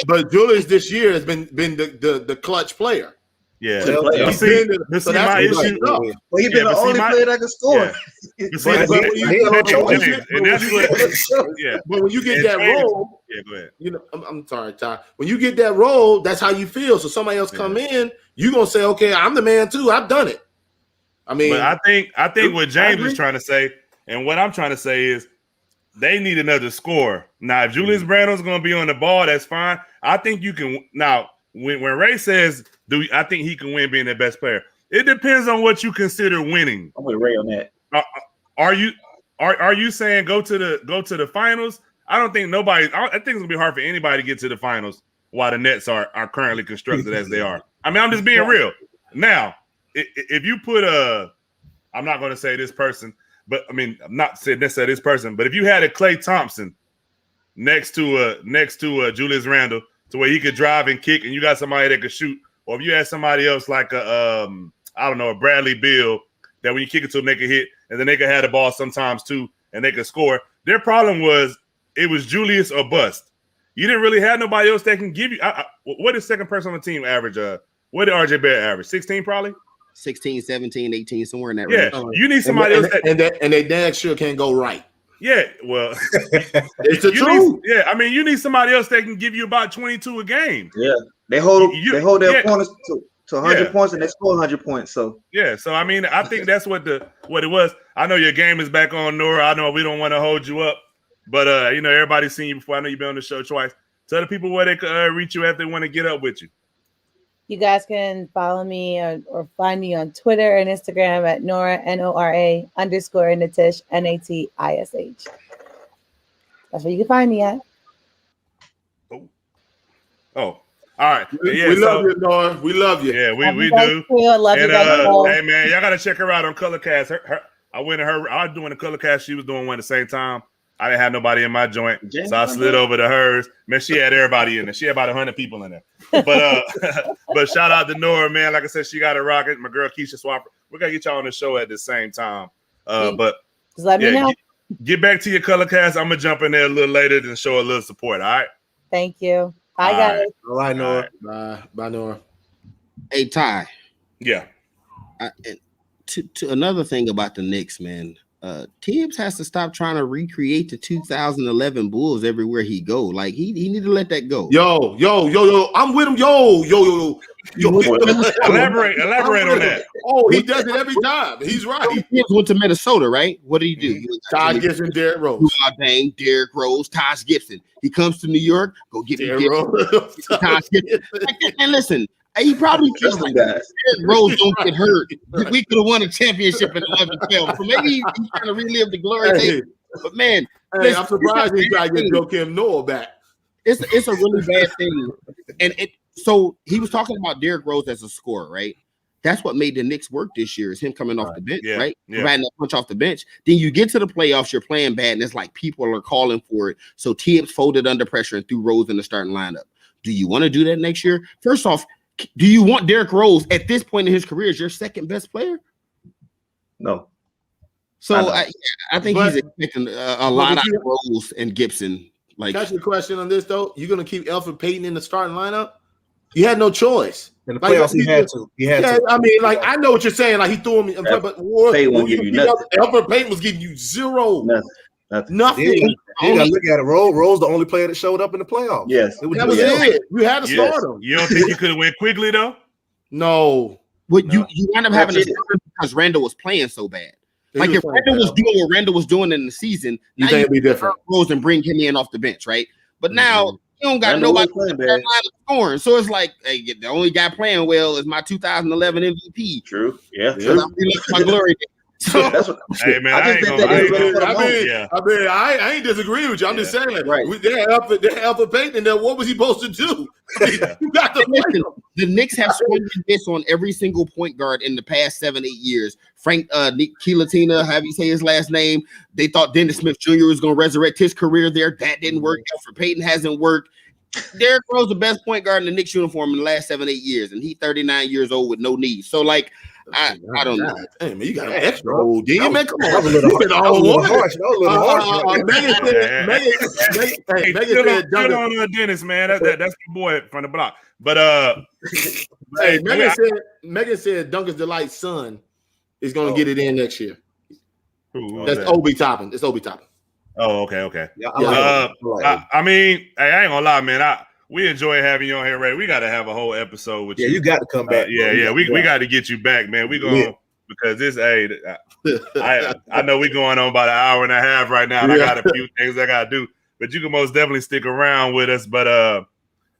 But Julius this year has been the clutch player. Yeah, my issue. He's been the only player that can score. But when you get that role, go ahead. You know, I'm sorry, Ty. When you get that role, that's how you feel. So somebody else come in, you gonna say, "Okay, I'm the man too. I've done it." I mean, but I think what James is trying to say, and what I'm trying to say is, they need another scorer. Now, if Julius Randle's gonna be on the ball, that's fine. I think you can now. When Ray says, I think he can win being the best player? It depends on what you consider winning. I'm with Ray on that. Are you saying go to the finals? I don't think nobody. I think it's gonna be hard for anybody to get to the finals while the Nets are currently constructed as they are. I mean, I'm just being real. Now, if you put I'm not gonna say this person, but I mean, I'm not saying necessarily this person, but if you had a Klay Thompson next to Julius Randle, to where he could drive and kick, and you got somebody that could shoot, or if you had somebody else like a Bradley Beal, that when you kick it to them, they could hit, and then they could have the ball sometimes too, and they could score. Their problem was it was Julius or bust. You didn't really have nobody else that can give you. What is second person on the team average? What did RJ Barrett average? 16 probably? 16, 17, 18, somewhere in that range. Yeah, you need somebody else and they damn sure can't go right. Yeah, well, it's the truth. I mean, you need somebody else that can give you about 22 a game. Yeah, they hold their opponents to 100 points, and they score 100 points. So I mean, I think that's what it was. I know your game is back on, Nora. I know we don't want to hold you up, but everybody's seen you before. I know you've been on the show twice. Tell the people where they can reach you if they want to get up with you. You guys can follow me or find me on Twitter and Instagram at Nora NORA _Natish NATISH. That's where you can find me at. Oh, all right. We love you, Nora. We love you. Yeah, we do. Love you guys. Hey man, y'all gotta check her out on Colorcast. I was doing the Colorcast. She was doing one at the same time. I didn't have nobody in my joint, so I slid over to hers. Man, she had everybody in there. She had about 100 people in there. But shout out to Nora, man. Like I said, she got a rocket. My girl Keisha Swapper. We're gonna get y'all on the show at the same time. But just let me know. Get back to your Colorcast. I'm gonna jump in there a little later and show a little support. All right. Thank you. Bye, guys. All right, Nora. Bye, Nora. Hey, Ty. Yeah. To another thing about the Knicks, man. Tibbs has to stop trying to recreate the 2011 Bulls everywhere he go. Like he need to let that go. Yo, I'm with him. Yo. Elaborate on that. Oh, he does it every time. He's right. Tibbs went to Minnesota, right? What did he do? Taj Gibson, Derrick Rose. Derrick Rose, Taj Gibson. He comes to New York, go get Derrick Rose. Taj Gibson. And listen, he probably feels like Derrick Rose don't get hurt. We could have won a championship in 11-12. So maybe he's trying to relive the glory days. But man, I'm surprised he's trying to get Joakim Noah back. It's a really bad thing. And so he was talking about Derrick Rose as a scorer, right? That's what made the Knicks work this year is him coming off the bench, right? Providing that punch off the bench. Then you get to the playoffs, you're playing bad, and it's like people are calling for it. So Tibbs folded under pressure and threw Rose in the starting lineup. Do you want to do that next year? First off, do you want Derrick Rose at this point in his career as your second best player? No. So I think he's expecting a lot out of Rose and Gibson. Like, that's the question on this though. You're gonna keep Elfrid Payton in the starting lineup? You had no choice. In the playoffs, he had to. I mean, like I know what you're saying. Like he threw him, but Payton won't give you nothing. Elfrid Payton was giving you zero. Nothing. Nothing. You gotta look at it. Rose the only player that showed up in the playoffs. Yes, That was it. You had to Yes. start him. You don't think you could have went quickly though? No. But No. you wind up having a starter because Randall was playing so bad. Like if Randall was doing what Randall was doing in the season, you now think it'd be different. Rose and bring him in off the bench, right? But now you don't got Randall nobody was playing bad. scoring. So it's like, hey, the only guy playing well is my 2011 MVP. True. Yeah. Because I'm reliving my glory days. So That's what. Hey man, I ain't think gonna. that is really for the moment. Yeah. I ain't disagree with you. I'm just saying, Right. They have for Payton. Then what was he supposed to do? You got to play him. The Knicks have swung this on every single point guard in the past 7-8 years. Frank Ntilikina, however you say his last name, they thought Dennis Smith Jr. was going to resurrect his career there. That didn't work. Alfred Payton hasn't worked. Derrick Rose, the best point guard in the Knicks uniform in the last 7-8 years, and he's 39 years old with no knees. So, like, I don't know. Hey, man, you got an extra old D, man. Come on. That was a little harsh. Megan said, Good on Dennis, man. That's the boy from the block. But hey, Megan said Duncan's Delight's son is going to get it in next year. That's Obi Toppin. It's Obi Toppin. Oh, okay. Yeah, I mean, hey, I ain't gonna lie, man. We enjoy having you on here, Ray. We got to have a whole episode with you. Yeah, you got to come back. We got to get you back, man. We going because this. Hey, I know we going on about an hour and a half right now. And I got a few things I got to do, but you can most definitely stick around with us. But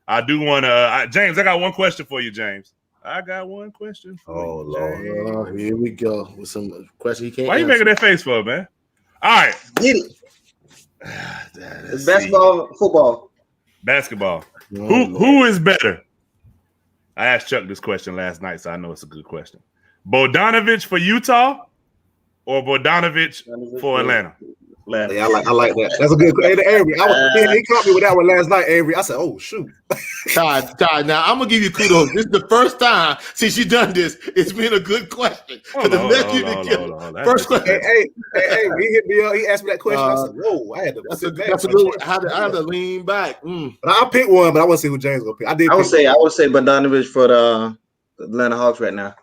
I do want to, James. I got one question for you, James. I got one question. For you, Lord, here we go with some question he can't. Why you making that face for, man? All right, Get it. It's basketball, football. Basketball. Who is better? I asked Chuck this question last night, so I know it's a good question. Bogdanovich for Utah or Bogdanovich for Atlanta? Yeah, I like that. That's a good question. Hey, Avery, he caught me with that one last night, Avery. I said, oh, shoot. Todd, now I'm going to give you kudos. This is the first time since you've done this. It's been a good question. First question. Hey, he hit me up. He asked me that question. I said, whoa, I had to sit back. That's a good one. I had to lean back. But I picked one, but I want to see who James going to pick. I would say Bogdanovich for the Atlanta Hawks right now.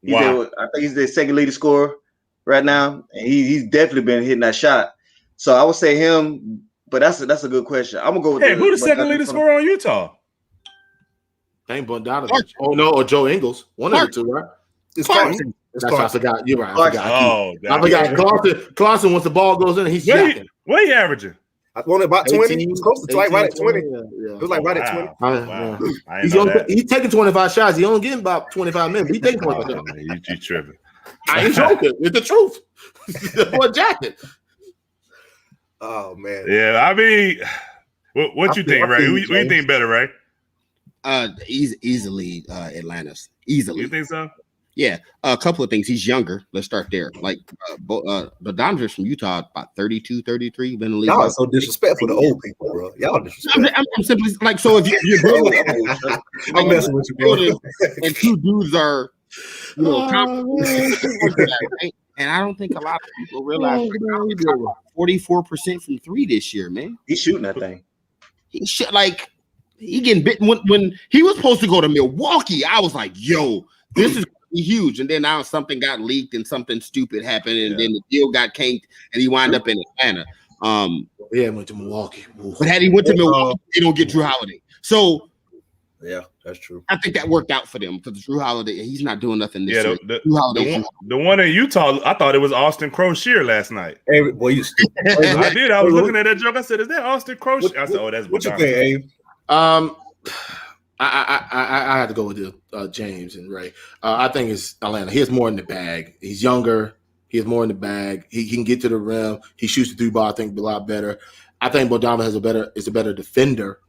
I think he's the second leading scorer right now, and he's definitely been hitting that shot. So I would say him, but that's a good question. I'm gonna go with who the second leading scorer on Utah? Ain't Bogdanovich. Oh no, or Joe Ingles. One of the two, right? It's Clarkson. I forgot. You're right. I forgot. Clarkson, once the ball goes in, he's jacking. What are you averaging? I wanted about 20. It was close to 20, right at 20. Yeah. It was like right at 20. Wow. He's taking 25 shots. He only getting about 25 minutes. He taking 25 shots. You tripping. I ain't joking. It's the truth. The boy jacking. Oh man. Yeah, I mean, what you think, Ray? Who you think better, Ray? Easily Atlanta's. Easily. You think so? Yeah, a couple of things. He's younger. Let's start there. Like Bogdanovich from Utah, about 32, 33. Been in the league. Y'all are so disrespectful to old people, bro. Y'all disrespectful. I'm simply like, so if you're building, I'm messing with you, bro. And two dudes are, and I don't think a lot of people realize 44% from three this year, man. He's shooting that thing. He getting bitten when he was supposed to go to Milwaukee. I was like, yo, this is huge. And then now something got leaked and something stupid happened, and then the deal got canked, and he wound up in Atlanta. Yeah, went to Milwaukee. But had he went to Milwaukee, they don't get Drew Holiday. So yeah, that's true. I think that worked out for them because Drew Holiday, he's not doing nothing this year. The one in Utah, I thought it was Austin Crocier last night. Hey, boy, you I did. I was looking at that joke. I said, "Is that Austin Crocier?" I said, "Oh, that's what you think, Abe?" I had to go with James and Ray. I think it's Atlanta. He has more in the bag. He's younger. He has more in the bag. He can get to the rim. He shoots the three ball, I think, a lot better. I think Bogdanovich is a better defender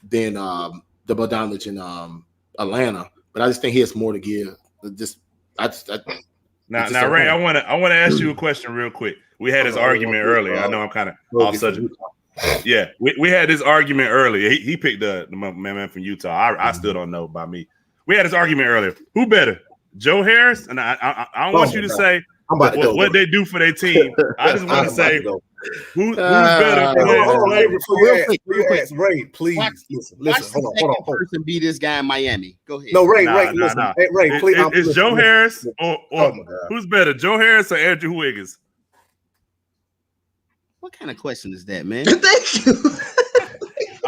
than the Bogdanovich in Atlanta. But I just think he has more to give. Now, Ray, I want to ask you a question real quick. We had this argument earlier. I know I'm kind of off subject. Yeah, we had this argument earlier. He picked the man from Utah. I still don't know by me. We had this argument earlier. Who better, Joe Harris? And I don't want you to say what they do for their team. I just want to say who's better. Ray, please listen. Hold on. Person beat this guy in Miami. Go ahead. No, Ray, listen. Hey, Ray, please. Is Joe Harris or who's better, Joe Harris or Andrew Wiggins? What kind of question is that, man? Thank you.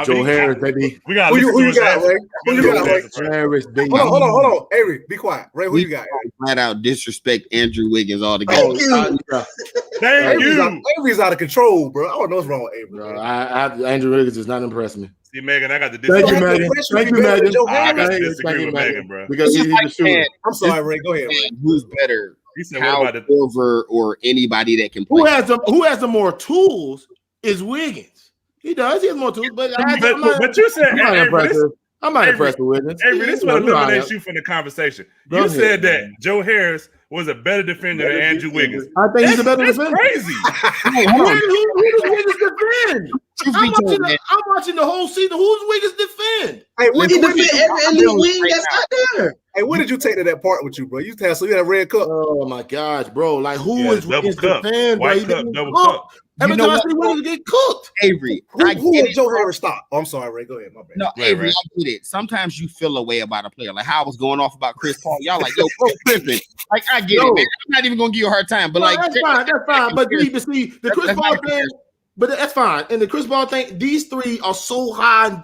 Joe Harris, baby. We got Who you got, Ray? Who you got, Ray? Harris, baby. Hold on. Avery, be quiet. Ray, who you got? Flat out disrespect Andrew Wiggins altogether. Thank you. Thank you. Avery's out of control, bro. I don't know what's wrong with Avery. Bro, Andrew Wiggins does not impress me. See, Megan, I got the Thank you, Megan. Thank you, Megan. I got to Thank disagree you, with Megan, bro. Because he's the shooter. I'm sorry, Ray. Go ahead, Ray. Who's better, He said, Kyle what about the Korver or anybody that can play? Who has the more tools is Wiggins. He does. He has more tools, but you said I'm not impressed. I'm not impressed with Wiggins. Avery, this would eliminate you from the conversation. You said that Joe Harris was a better defender than Andrew Wiggins. I think he's a better defender. Crazy. Who does Wiggins defend? I'm watching the whole season. Who's Wiggins defend? Hey, He defend every elite wing that's out there. Hey, what did you take to that part with you, bro? You had a red cup. Oh my gosh, bro! Like who Yeah, is Wiggins defend? Bro? White He cup, didn't double cook. cup. Every time I see Wiggins get cooked. Avery, Who did Joe Harris stop? Oh, I'm sorry, Ray. Go ahead, my bad. No, Right, Avery, right. I get it. Sometimes you feel a way about a player. Like how I was going off about Chris Paul. Y'all like, yo, bro, flipping. Like I get it, man. I'm not even gonna give you a hard time, but like that's fine. But see, the Chris Paul thing. But that's fine. And the Chris Paul thing, these three are so high.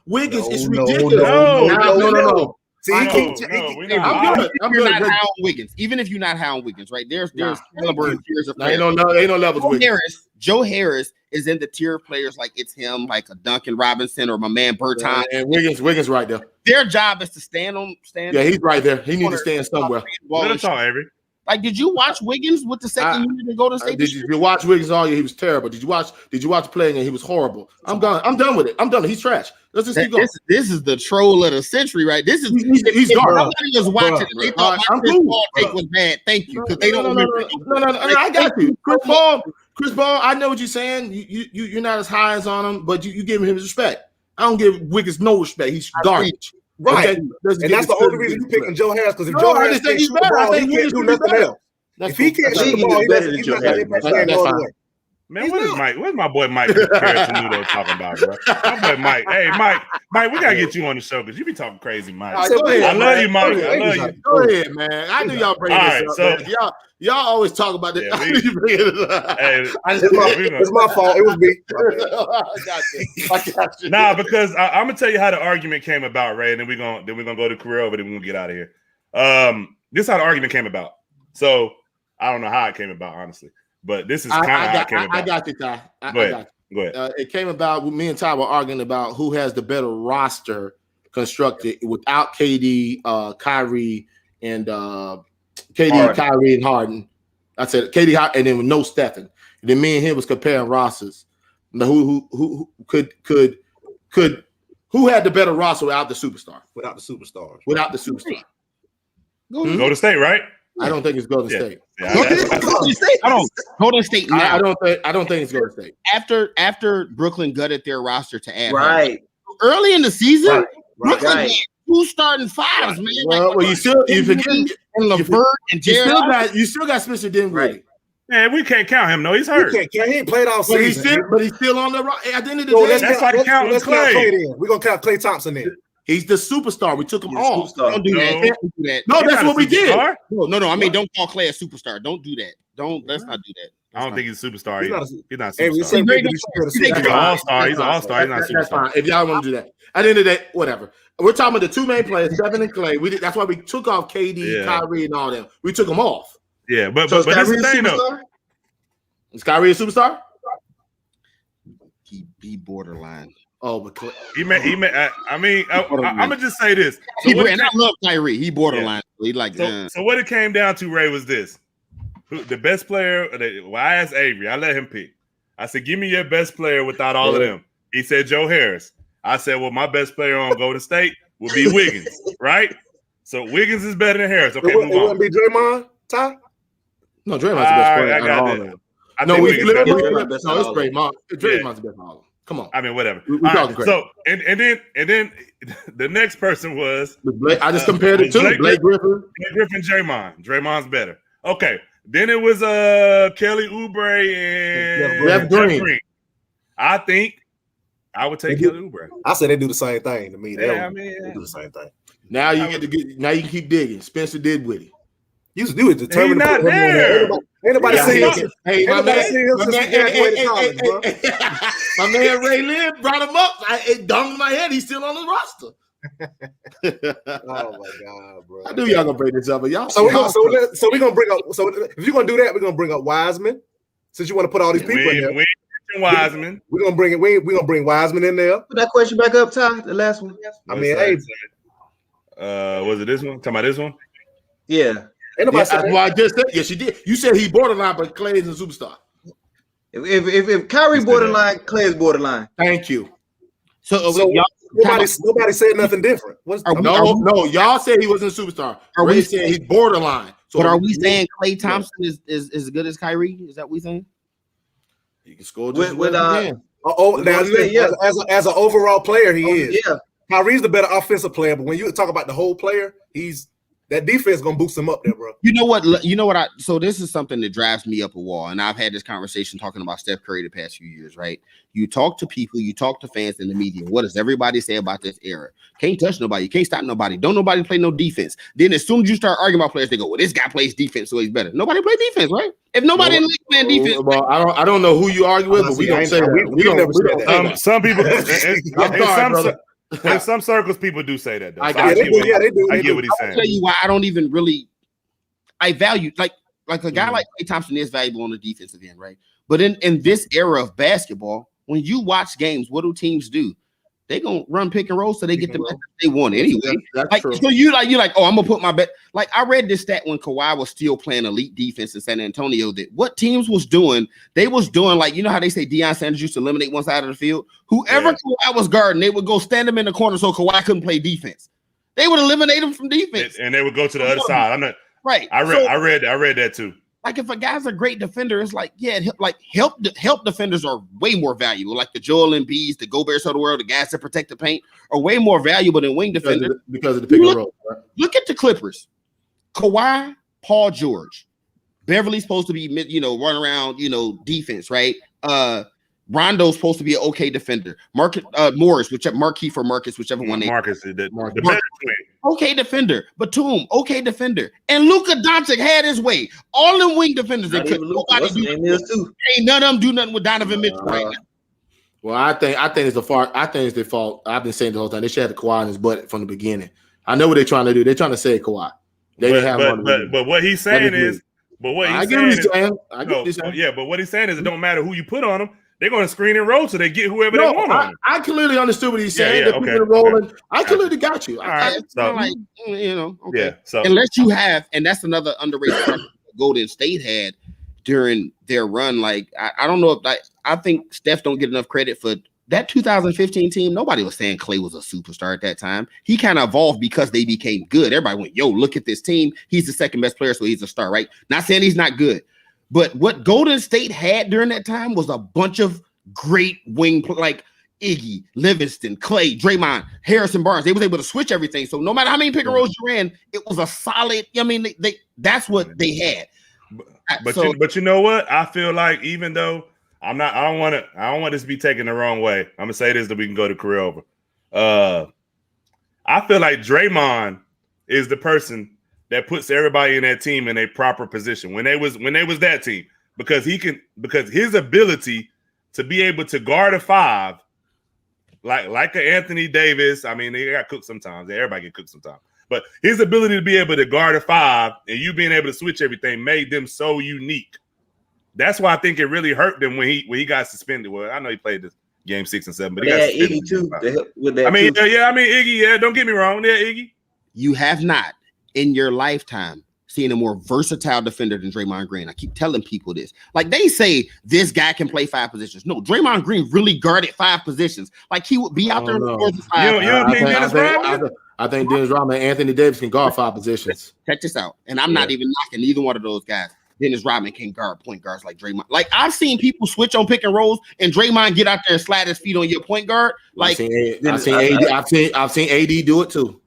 Wiggins is ridiculous. No. See, I'm I'm good. not high on Wiggins. Even if you're not high on Wiggins, right? There's caliber and tiers of players. Ain't no levels. Joe Harris is in the tier of players like it's him, like a Duncan Robinson or my man Berton. And Wiggins right there. Their job is to stand. Yeah, he's right there. He needs to stand somewhere. Let him talk, Avery. Like, did you watch Wiggins with the second unit in Golden State? Did you watch Wiggins all year? He was terrible. Did you watch playing and he was horrible? I'm done with it. I'm done. He's trash. Let's just keep going. This is the troll of the century, right? This is he's gone. Nobody was watching. They thought my Chris Paul take was bad. Thank you, because they don't remember. No, I got you. Chris Paul, I know what you're saying. You're not as high as on him, but you give him his respect. I don't give Wiggins no respect. He's garbage. Right. And that's the only reason you're picking Joe Harris, because if Joe Harris can't shoot the ball, he can't do nothing else. If he can't shoot the ball, he's not going to go away. Man, what is Mike? What's my boy Mike Carrasco talking about, bro? My boy Mike. Hey, Mike, we gotta get you on the show because you be talking crazy, Mike. Right, go ahead, I love you, Mike. I love you. Go ahead, man. I knew y'all bring this up. So, y'all always talk about this. It's my fault. It was me. I got you. Nah, because I'm gonna tell you how the argument came about, Ray, and then we're gonna go to career over, then we're gonna get out of here. This is how the argument came about. So I don't know how it came about, honestly. But this is kind of how it came about. I got you, Ty. Go ahead. It came about, me and Ty were arguing about who has the better roster constructed without KD, Kyrie, and Kyrie and Harden. I said KD, and then with no Stephen. And then me and him was comparing rosters. Who had the better roster without the superstar? Without the superstars. Without the superstar. Go to State, right? I don't think it's Golden State. Yeah, Golden State. Now. I don't think it's Golden State. After Brooklyn gutted their roster to add Right. early in the season, Brooklyn Right. had two starting fives, man. Well, you forget and LeVert and Jared. You still got Spencer Dinwiddie. Right. Man, we can't count him. No, he's hurt. He ain't played all season. But he's still on the roster. At the end of the day, that's like counting Clay. We're gonna count Klay Thompson in. He's the superstar. We took him off. Don't do that. No, that's what we did. No. I mean, don't call Clay a superstar. Don't do that. Let's not do that. I don't think he's a superstar. He's not a Hey, superstar. He's an all-star. He's an all-star. He's not a superstar. That's fine. If y'all want to do that. At the end of the day, whatever. We're talking about the two main players, Stephen and Clay. That's why we took off KD, Kyrie, and all them. We took them off. Yeah, but So that's the thing, though. Is Kyrie a superstar? He borderline. Oh, but He may. I'm gonna just say this. And I love Kyrie. He borderline. He like. So what it came down to, Ray, was this: the best player. Well, I asked Avery. I let him pick. I said, "Give me your best player without all of them." He said Joe Harris. I said, "Well, my best player on Golden State will be Wiggins, right?" So Wiggins is better than Harris. Okay, move on. It wouldn't be Draymond, Ty? No, Draymond's the best player. I got that. It's Draymond. Draymond's the best of all of them. Come on. I mean, whatever. We talking crazy. So and then the next person was I just compared it to Blake Griffin. Blake Griffin, Draymond's better. Okay. Then it was Kelly Oubre and Jeff Green. I think I would take Kelly Oubre. I said they do the same thing to me. They do the same thing. Now you can keep digging. Spencer Dinwiddie. You was determined. He's not there. Ain't nobody see him. Hey, my man, bro. My man Ray Lynn brought him up. It dawned in my head he's still on the roster. Oh my god, bro! I knew y'all gonna bring this up, but y'all. So we're gonna bring up. So if you're gonna do that, we're gonna bring up Wiseman. Since you want to put all these people in there, Wiseman. We're gonna bring Wiseman in there. Put that question back up, Ty. The last one. I mean, hey, was it this one? Talking about this one? Yeah. Ain't nobody said I just said. Yes, you did. You said he borderline, but Clay is a superstar. If Kyrie borderline, Clay is borderline. Thank you. So nobody said nothing different. No, y'all said he wasn't a superstar. Ray said he's borderline. So but are we saying Klay Thompson is as good as Kyrie? Is that what we saying? He can score just as an overall player, he is. Yeah. Kyrie's the better offensive player, but when you talk about the whole player, that defense gonna boost him up there, bro. You know what? So this is something that drives me up a wall, and I've had this conversation talking about Steph Curry the past few years, right? You talk to people, you talk to fans in the media. What does everybody say about this era? Can't touch nobody, you can't stop nobody. Don't nobody play no defense. Then as soon as you start arguing about players, they go, "Well, this guy plays defense, so he's better." Nobody plays defense, right? If nobody in the league playing defense, well, I don't know who you argue with, but we don't say that. We don't say that. Some people. In some circles, people do say that. Though. So they do. I get what he's saying. I'll tell you why I don't even really. I value like a guy like Klay Thompson is valuable on the defensive end, right? But in this era of basketball, when you watch games, what do teams do? They gonna run pick and roll so they get the matchup they want anyway. That's true. So you're like, oh, I'm gonna put my bet. Like I read this stat when Kawhi was still playing elite defense in San Antonio. That what teams was doing, they was doing like how they say Deion Sanders used to eliminate one side of the field. Whoever Kawhi was guarding, they would go stand him in the corner so Kawhi couldn't play defense. They would eliminate him from defense, and they would go to the other side. I'm not right. I read that too. Like if a guy's a great defender, it's like help defenders are way more valuable. Like the Joel Embiids, the Goberts of the world, the guys that protect the paint are way more valuable than wing defenders because of the pick and roll. Right? Look at the Clippers: Kawhi, Paul George, Beverly's supposed to be run around defense, right? Rondo's supposed to be an okay defender. Morris, Marquis for Marcus, whichever one. Marcus is the better player. Okay defender. Batum, okay defender. And Luka Doncic had his way. All them wing defenders they could. Nobody do ain't none of them do nothing with Donovan Mitchell right now. Well, I think it's their fault. I've been saying the whole time they should have the Kawhi in his butt from the beginning. I know what they're trying to do. They're trying to say Kawhi. They didn't have one. But what he's saying is, but what he's saying is, but what he's saying is, it don't matter who you put on them. They're going to screen and roll so they get whoever they want on. I clearly understood what he's saying. Yeah, okay. Rolling. I clearly got you. Okay. Yeah, so unless you have, and that's another underrated Golden State had during their run. Like I don't know if I think Steph don't get enough credit for that 2015 team. Nobody was saying Klay was a superstar at that time. He kind of evolved because they became good. Everybody went, "Yo, look at this team. He's the second best player, so he's a star." Right? Not saying he's not good. But what Golden State had during that time was a bunch of great wing, like Iggy, Livingston, Clay, Draymond, Harrison Barnes. They was able to switch everything. So no matter how many pick and rolls you ran, it was a solid. I mean, that's what they had. But you know what? I feel like even though I don't want this to be taken the wrong way. I'm gonna say this that we can go to career over. I feel like Draymond is the person that puts everybody in that team in a proper position when they was that team, because his ability to be able to guard a five like an Anthony Davis. I mean, they got cooked sometimes. Everybody get cooked sometimes. But his ability to be able to guard a five and you being able to switch everything made them so unique. That's why I think it really hurt them when he got suspended. Well, I know he played this game 6 and 7, but he got suspended. Iggy too. Iggy. Yeah, don't get me wrong. Yeah, Iggy. You have not in your lifetime seen a more versatile defender than Draymond Green. I keep telling people this. Like they say this guy can play 5 positions. No, Draymond Green really guarded 5 positions. Like he would be out there. I think Dennis Rodman and Anthony Davis can guard 5 positions. Check this out. And I'm not even knocking either one of those guys. Dennis Rodman can guard point guards like Draymond. Like I've seen people switch on pick and rolls and Draymond get out there and slide his feet on your point guard. Like I've seen AD do it too.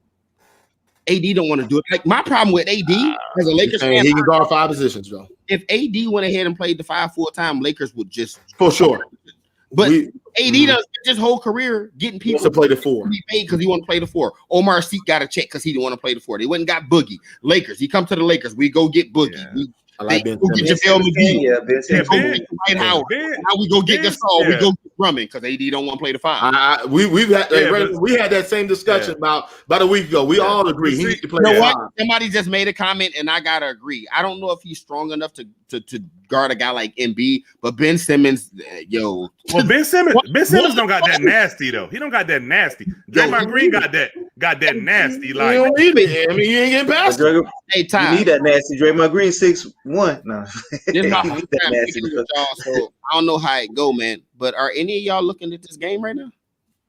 AD don't want to do it. Like my problem with AD as a Lakers fan, he can guard 5 positions, bro. If AD went ahead and played the 5 full time, Lakers would just for sure. But AD does his whole career getting people to play the 4 because he want to play the 4. Omar Seat got a check because he didn't want to play the 4. They went and got Boogie. Lakers. He come to the Lakers. We go get Boogie. Yeah. I like Ben go get JaVale McGee. Yeah, Ben Simmons. Go get Dwight Howard. Now we go get Gasol. We go get Drummond because AD don't want to play the 5. We had that same discussion about a week ago. We all agree he needs to play. You know the what? 5. Somebody just made a comment, and I gotta agree. I don't know if he's strong enough to guard a guy like MB, but Ben Simmons, Well, Ben Simmons don't got that nasty though. He don't got that nasty. Draymond Green got that nasty. Like, you don't need it. I mean, you ain't getting past it. Hey, Ty, you need that nasty. Draymond Green 6'1". No, this is my You first need that time nasty. kicking with y'all, so I don't know how it go, man. But are any of y'all looking at this game right now?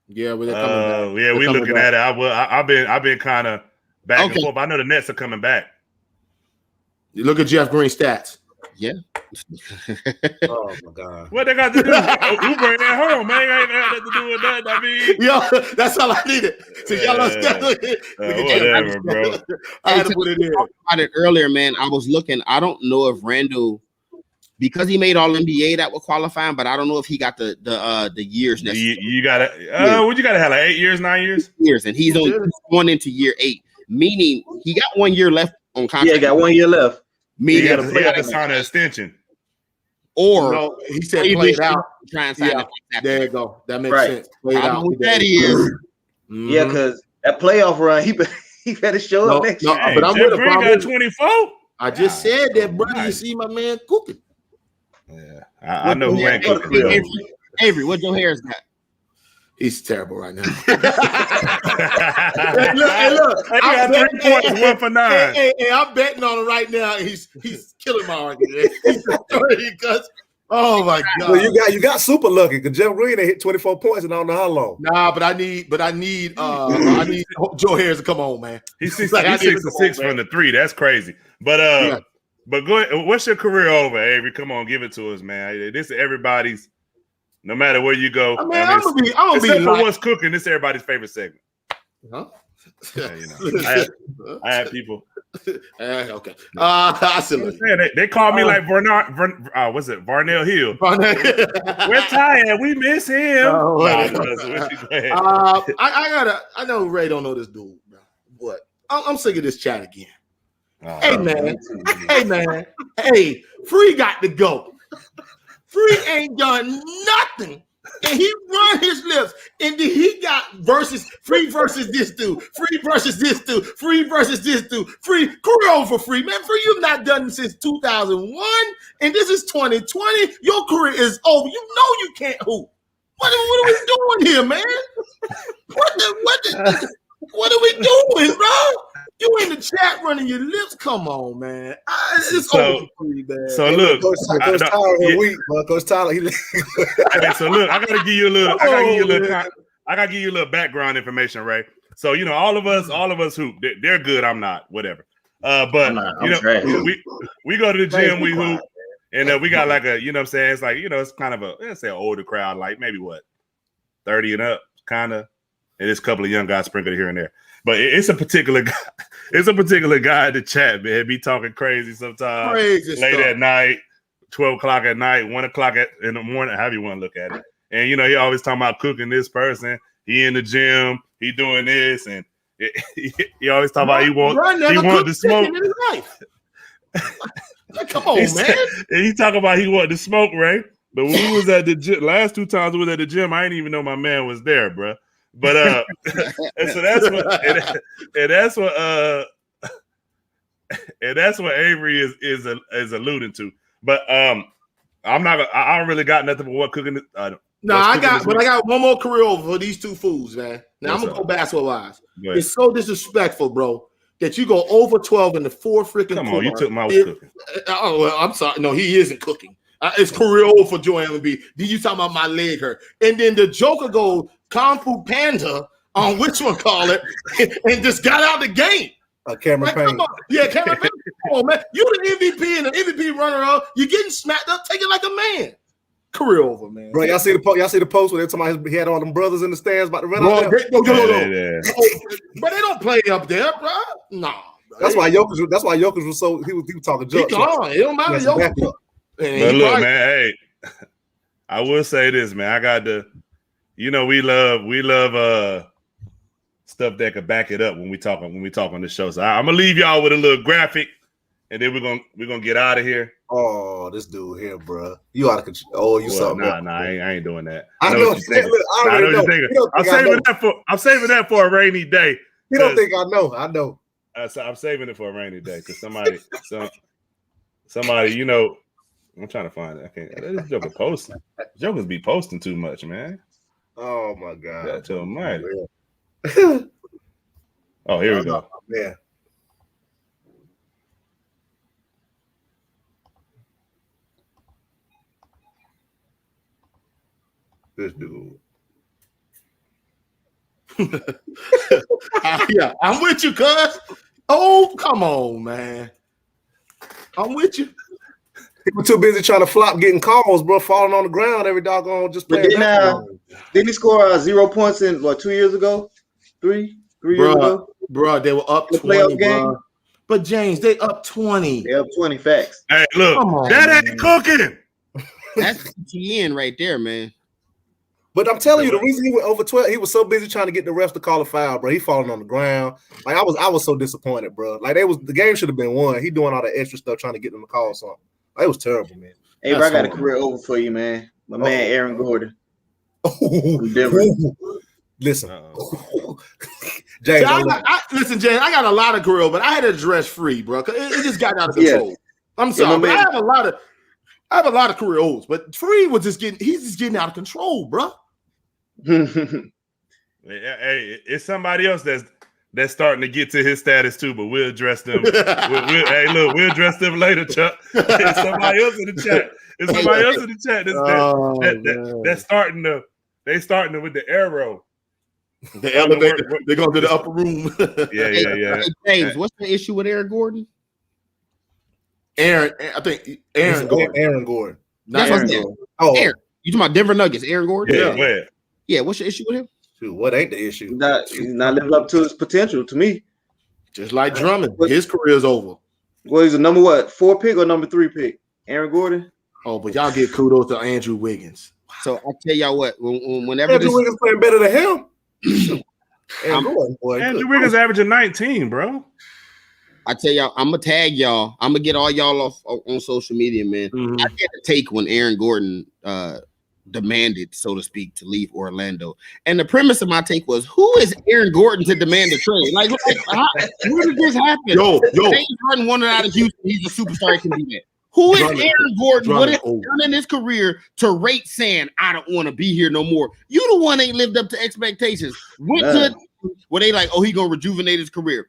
Yeah, well, they're coming back. yeah, we looking at it. I've been kind of back and forth. I know the Nets are coming back. You look at Jeff Green's stats. Yeah. Oh my God. What they got to do? Uber at home, man. Ain't got nothing to do with that. I mean, Yo, that's all I needed. So y'all whatever, bro. I had to put it in. About it earlier, man. I was looking. I don't know if Randall, because he made All NBA, that would qualify him, but I don't know if he got the years necessary. You gotta what you gotta have, like 8 years, 9 years? Years, and he's only going into year 8, meaning he got 1 year left on contract. Yeah, got 1 year left. He got to sign an extension. Or no, he said play it out. Try and sign there you go. That makes sense. Play it I out. know what that is. Yeah, because that playoff run, he better show up next year. But I'm with Green got 24. I just said that, brother. You see my man cooking. Yeah, I know who ain't cooking. Avery, what Joe Harris got? He's terrible right now. Hey, look. He got 3 points, 1 for 9. Hey, I'm betting on him right now. He's killing my argument. Because oh my God. Well, you got super lucky because Jeff Green hit 24 points and I don't know how long. Nah, but I need Joe Harris to come on, man. He's 6 from the 3. That's crazy. But go ahead. What's your career over, Avery? Come on, give it to us, man. This is everybody's. No matter where you go, I'm gonna be except for what's cooking. This is everybody's favorite segment. Huh? Yeah, you know, I have people. Okay. I see. They call me like what's it? Varnell Hill. We're tired. We miss him. I know Ray don't know this dude, bro. But I'm sick of this chat again. Hey man. Hey, Free got to go. Free ain't done nothing, and he run his lips, and then he got Free versus this dude, Free versus this dude, Free versus this dude, Free career over for Free, man. Free, you've not done since 2001, and this is 2020. Your career is over. You know you can't hoop. What are we doing here, man? What are we doing, bro? You in the chat running your lips? Come on, man. It's over for you, man. So look, Coach Tyler. So look, I gotta give you a little background information, Ray. So you know, all of us hoop. They're good. I'm not. Whatever. But we go to the gym, we hoop, and we got like a, you know what I'm saying? It's like, you know, it's kind of let's say an older crowd, like maybe 30 and up, kind of. And there's a couple of young guys sprinkled here and there. But it's a particular guy. It's a particular guy in the chat, man. Be talking crazy sometimes. Late at night, 12 o'clock at night, 1 o'clock in the morning, however you want to look at it. And, you know, he always talking about cooking this person. He in the gym. He doing this. And he always talk about he want to smoke. In his life. Come on, man. And he talk about he wanted to smoke, right? But when we was at the gym, last 2 times we was at the gym, I didn't even know my man was there, bro. But and so that's what Avery is alluding to. But I don't really got nothing but what cooking. I got one more career over for these two fools, man. Now I'm gonna go basketball wise. It's so disrespectful, bro, that you go over 12 in the 4 freaking. Come on, you took my cooking. Oh, well, I'm sorry. No, he isn't cooking. It's career over for Joel Embiid. You talking about my leg hurt, and then the Joker goes Kung Fu Panda on which one call it, and just got out the game. Cameron Payne. Yeah, Cameron Payne. Come on, man. You the MVP and the MVP runner-up. You're getting smacked up. Take it like a man. Career over, man. Bro, y'all see the post where they're talking about he had all them brothers in the stands about to run out there? No. But they don't play up there, bro. No. That's why Jokic was so he was talking junk. It don't matter. But look, man, hey, I will say this, man. I got to, we love stuff that could back it up when we talk on the show. So I'm gonna leave y'all with a little graphic, and then we're gonna get out of here. Oh, this dude here, bro. You out of control. Oh, you something. Nah, I ain't doing that. I know what you're thinking. I know what you're thinking. I'm saving that for a rainy day. You don't think I know? I know. I'm saving it for a rainy day because somebody, I'm trying to find it. I can't. This Joker posting. Jokers be posting too much, man. Oh my God. That's almighty. Oh, here we go. Yeah. This dude. Yeah, I'm with you, cuz. Oh, come on, man. I'm with you. People too busy trying to flop, getting calls, bro, falling on the ground every doggone just playing. Didn't he score 0 points in 2 years ago? Three years ago? Bro, they were up 20, bro. But James, they up 20. They up 20 facts. Hey, look, that ain't cooking. That's TN right there, man. But I'm telling you, the reason he went over 12, he was so busy trying to get the refs to call a foul, bro. He falling on the ground. Like I was so disappointed, bro. Like the game should have been won. He doing all the extra stuff trying to get them to call something. Like, it was terrible, man. Hey, bro, I got a career over for you, man. My man Aaron Gordon. Listen, James. Listen, James. I got a lot of career, but I had to address Free, bro. It just got out of control. Yeah. I'm sorry, but I have a lot of career O's, but Free was just getting out of control, bro. Hey, it's somebody else that's starting to get to his status too, but we'll address them. We'll address them later, Chuck. It's somebody else in the chat. That's starting to. They starting to with the arrow. The elevator. They're going to the upper room. Yeah. Hey, James, what's the issue with Aaron Gordon? Aaron Gordon. Aaron Gordon. Not Aaron Gordon. Oh, Aaron. You talking about Denver Nuggets? Aaron Gordon? Yeah. What's the issue with him? Dude, what ain't the issue? He's not living up to his potential to me. Just like Drummond, his career's over. Well, he's a number 4 pick or number 3 pick? Aaron Gordon. Oh, but y'all get kudos to Andrew Wiggins. So I'll tell y'all what. Whenever Andrew Wiggins playing better than him. Andrew Wiggins averaging 19, bro. I tell y'all, I'm gonna tag y'all. I'm gonna get all y'all off on social media, man. Mm-hmm. I get a take when Aaron Gordon demanded, so to speak, to leave Orlando. And the premise of my take was, who is Aaron Gordon to demand a trade? Like, where did this happen? Yo. Aaron Gordon wanted out of Houston. He's a superstar. He can do that. Who is Aaron Gordon? What has he done in his career to rate saying, I don't want to be here no more? You the one ain't lived up to expectations. Went to where they like, oh, he gonna rejuvenate his career.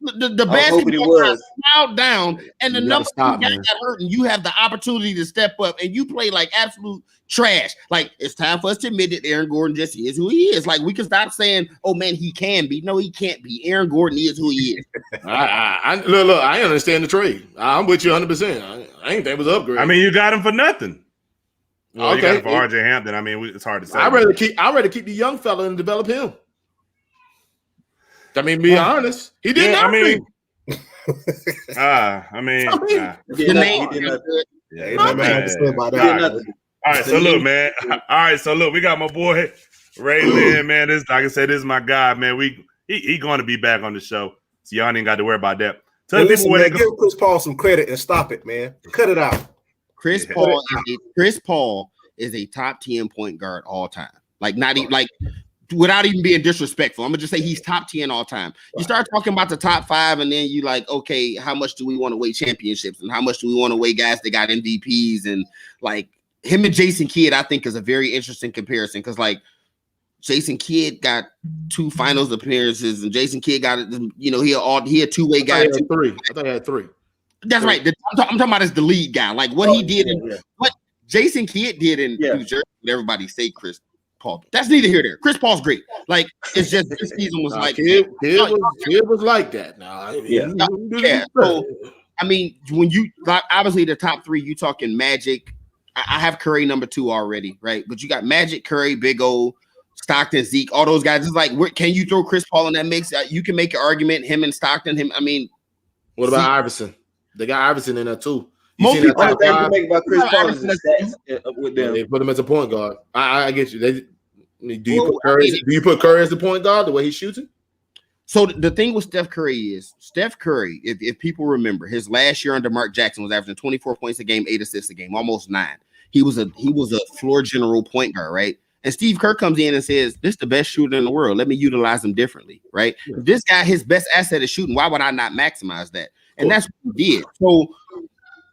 The basketball got snowed down, and the number of guys got hurt, and you have the opportunity to step up, and you play like absolute trash. Like, it's time for us to admit that Aaron Gordon just is who he is. Like, we can stop saying, oh man, he can be. No, he can't be. Aaron Gordon is who he is. Look, I understand the trade. I'm with you 100%. I ain't think it was an upgrade. I mean, you got him for nothing. Well, okay. You got him for RJ Hampton. I mean, it's hard to say. I'd rather keep the young fella and develop him. I mean, be honest, he did not. The name. All right, so look, man. All right, so look, we got my boy Ray Lynn, man. This, like I said, this is my guy, man. He going to be back on the show, so y'all ain't got to worry about that. Tell people where give Chris Paul some credit and stop it, man. Cut it out. Chris Paul is a top 10 point guard all time. Like, not even like. Without even being disrespectful, I'm gonna just say he's top 10 all time. You start talking about the top 5, and then you like, okay, how much do we want to weigh championships, and how much do we want to weigh guys that got MVPs, and like him and Jason Kidd, I think is a very interesting comparison because like Jason Kidd got 2 finals appearances, and Jason Kidd got he a two-way guy. I thought he had 3. That's right. I'm talking about as the lead guy, like what he did and what Jason Kidd did in New Jersey. Everybody say Chris Paul. That's neither here nor there. Chris Paul's great. Like, it's just this season was like Kidd was like that. So I mean, when you like obviously the top 3, you talking Magic. I have Curry number 2 already, right? But you got Magic, Curry, Big O, Stockton, Zeke, all those guys. It's like, can you throw Chris Paul in that mix? You can make an argument. Him and Stockton. I mean, what about Iverson? They got Iverson in there too. You Most seen that people- Only top thing you five? make about Chris Well, Paul is the Iverson- stats with Yeah, them. they put him as a point guard. I get you. Do you Well, put Curry? I mean- Do you put Curry as the point guard the way he's shooting? So the thing with Steph Curry is Steph Curry, if people remember, his last year under Mark Jackson was averaging 24 points a game, 8 assists a game, almost 9. He was a floor general point guard, right? And Steve Kerr comes in and says, "This is the best shooter in the world. Let me utilize him differently, right? If this guy, his best asset is shooting, why would I not maximize that?" And that's what he did. So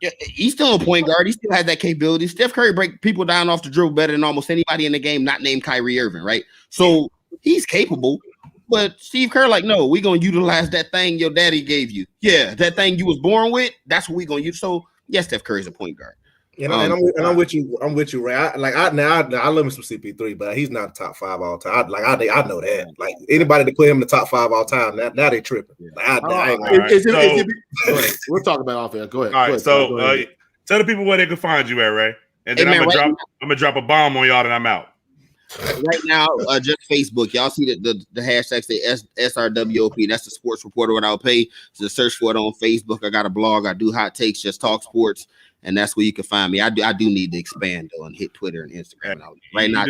yeah, he's still a point guard. He still has that capability. Steph Curry break people down off the dribble better than almost anybody in the game, not named Kyrie Irving, right? So he's capable. But Steve Kerr, like, no, we're gonna utilize that thing your daddy gave you. Yeah, that thing you was born with. That's what we're gonna use. So yes, Steph Curry's a point guard. And I'm with you. I'm with you, Ray. I love me some CP3, but he's not top 5 all time. I know that. Like anybody that put him in the top 5 all time, now they tripping. Like, We'll talk about off air. Go ahead. All right, Go ahead. so Go ahead. tell the people where they can find you at, Ray, and then Hey, man, I'm gonna drop a bomb on y'all, and I'm out. Right now, just Facebook. Y'all see the hashtag say SRWOP. That's the sports reporter without pay. So search for it on Facebook. I got a blog. I do hot takes, just talk sports, and that's where you can find me. I do need to expand though and hit Twitter and Instagram. Right now,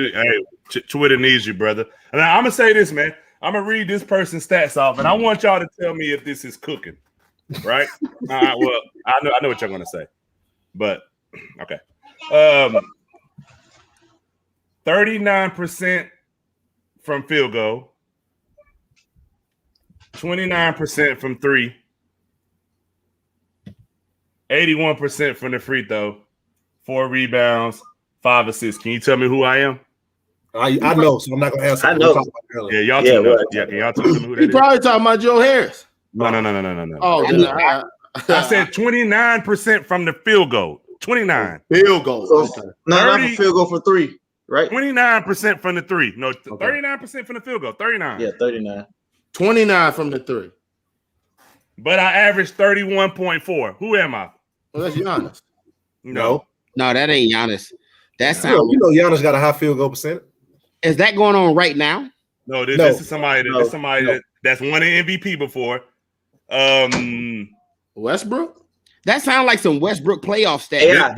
Twitter needs you, brother. And I'm gonna say this, man. I'm gonna read this person's stats off, and I want y'all to tell me if this is cooking. Right? Well, I know what y'all gonna say, but okay. 39% from field goal, 29% from 3, 81% from the free throw, 4 rebounds, 5 assists. Can you tell me who I am? I know, so I'm not gonna answer. I know. Yeah, y'all two know. Yeah, can y'all tell me who that He is? probably talking about Joe Harris. No. Oh, I said 29% from the field goal. 29. Field goal. So, Okay. not a field goal for 3, right? 29% from the 3. No, 39% from the field goal. 39. Yeah, 39. 29 from the 3. But I averaged 31.4. Who am I? Well, that's Giannis. No, that ain't Giannis. That You sounds. know, Giannis got a high field goal percentage. Is that going on right now? No, this is somebody that's won an MVP before. Westbrook? That sounds like some Westbrook playoff stats. Yeah.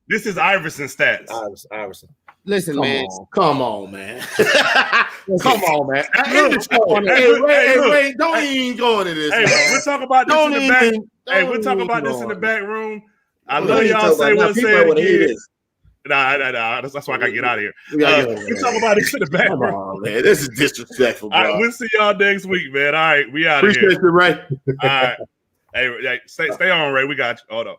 This is Iverson stats. Iverson. Listen, man. Come on, man. Come on, man. Hey, don't even go into this. Hey, we'll talk about this in the back. Hey, we'll talk about this in the back room. I love y'all say what say again. Nah, that's why I gotta get out of here. We'll talk about this in the back room. On, man. This is disrespectful, bro. All right, we'll see y'all next week, man. All right, we out of here. Appreciate you, Ray. All right. Hey, stay on, Ray. We got you. Hold on.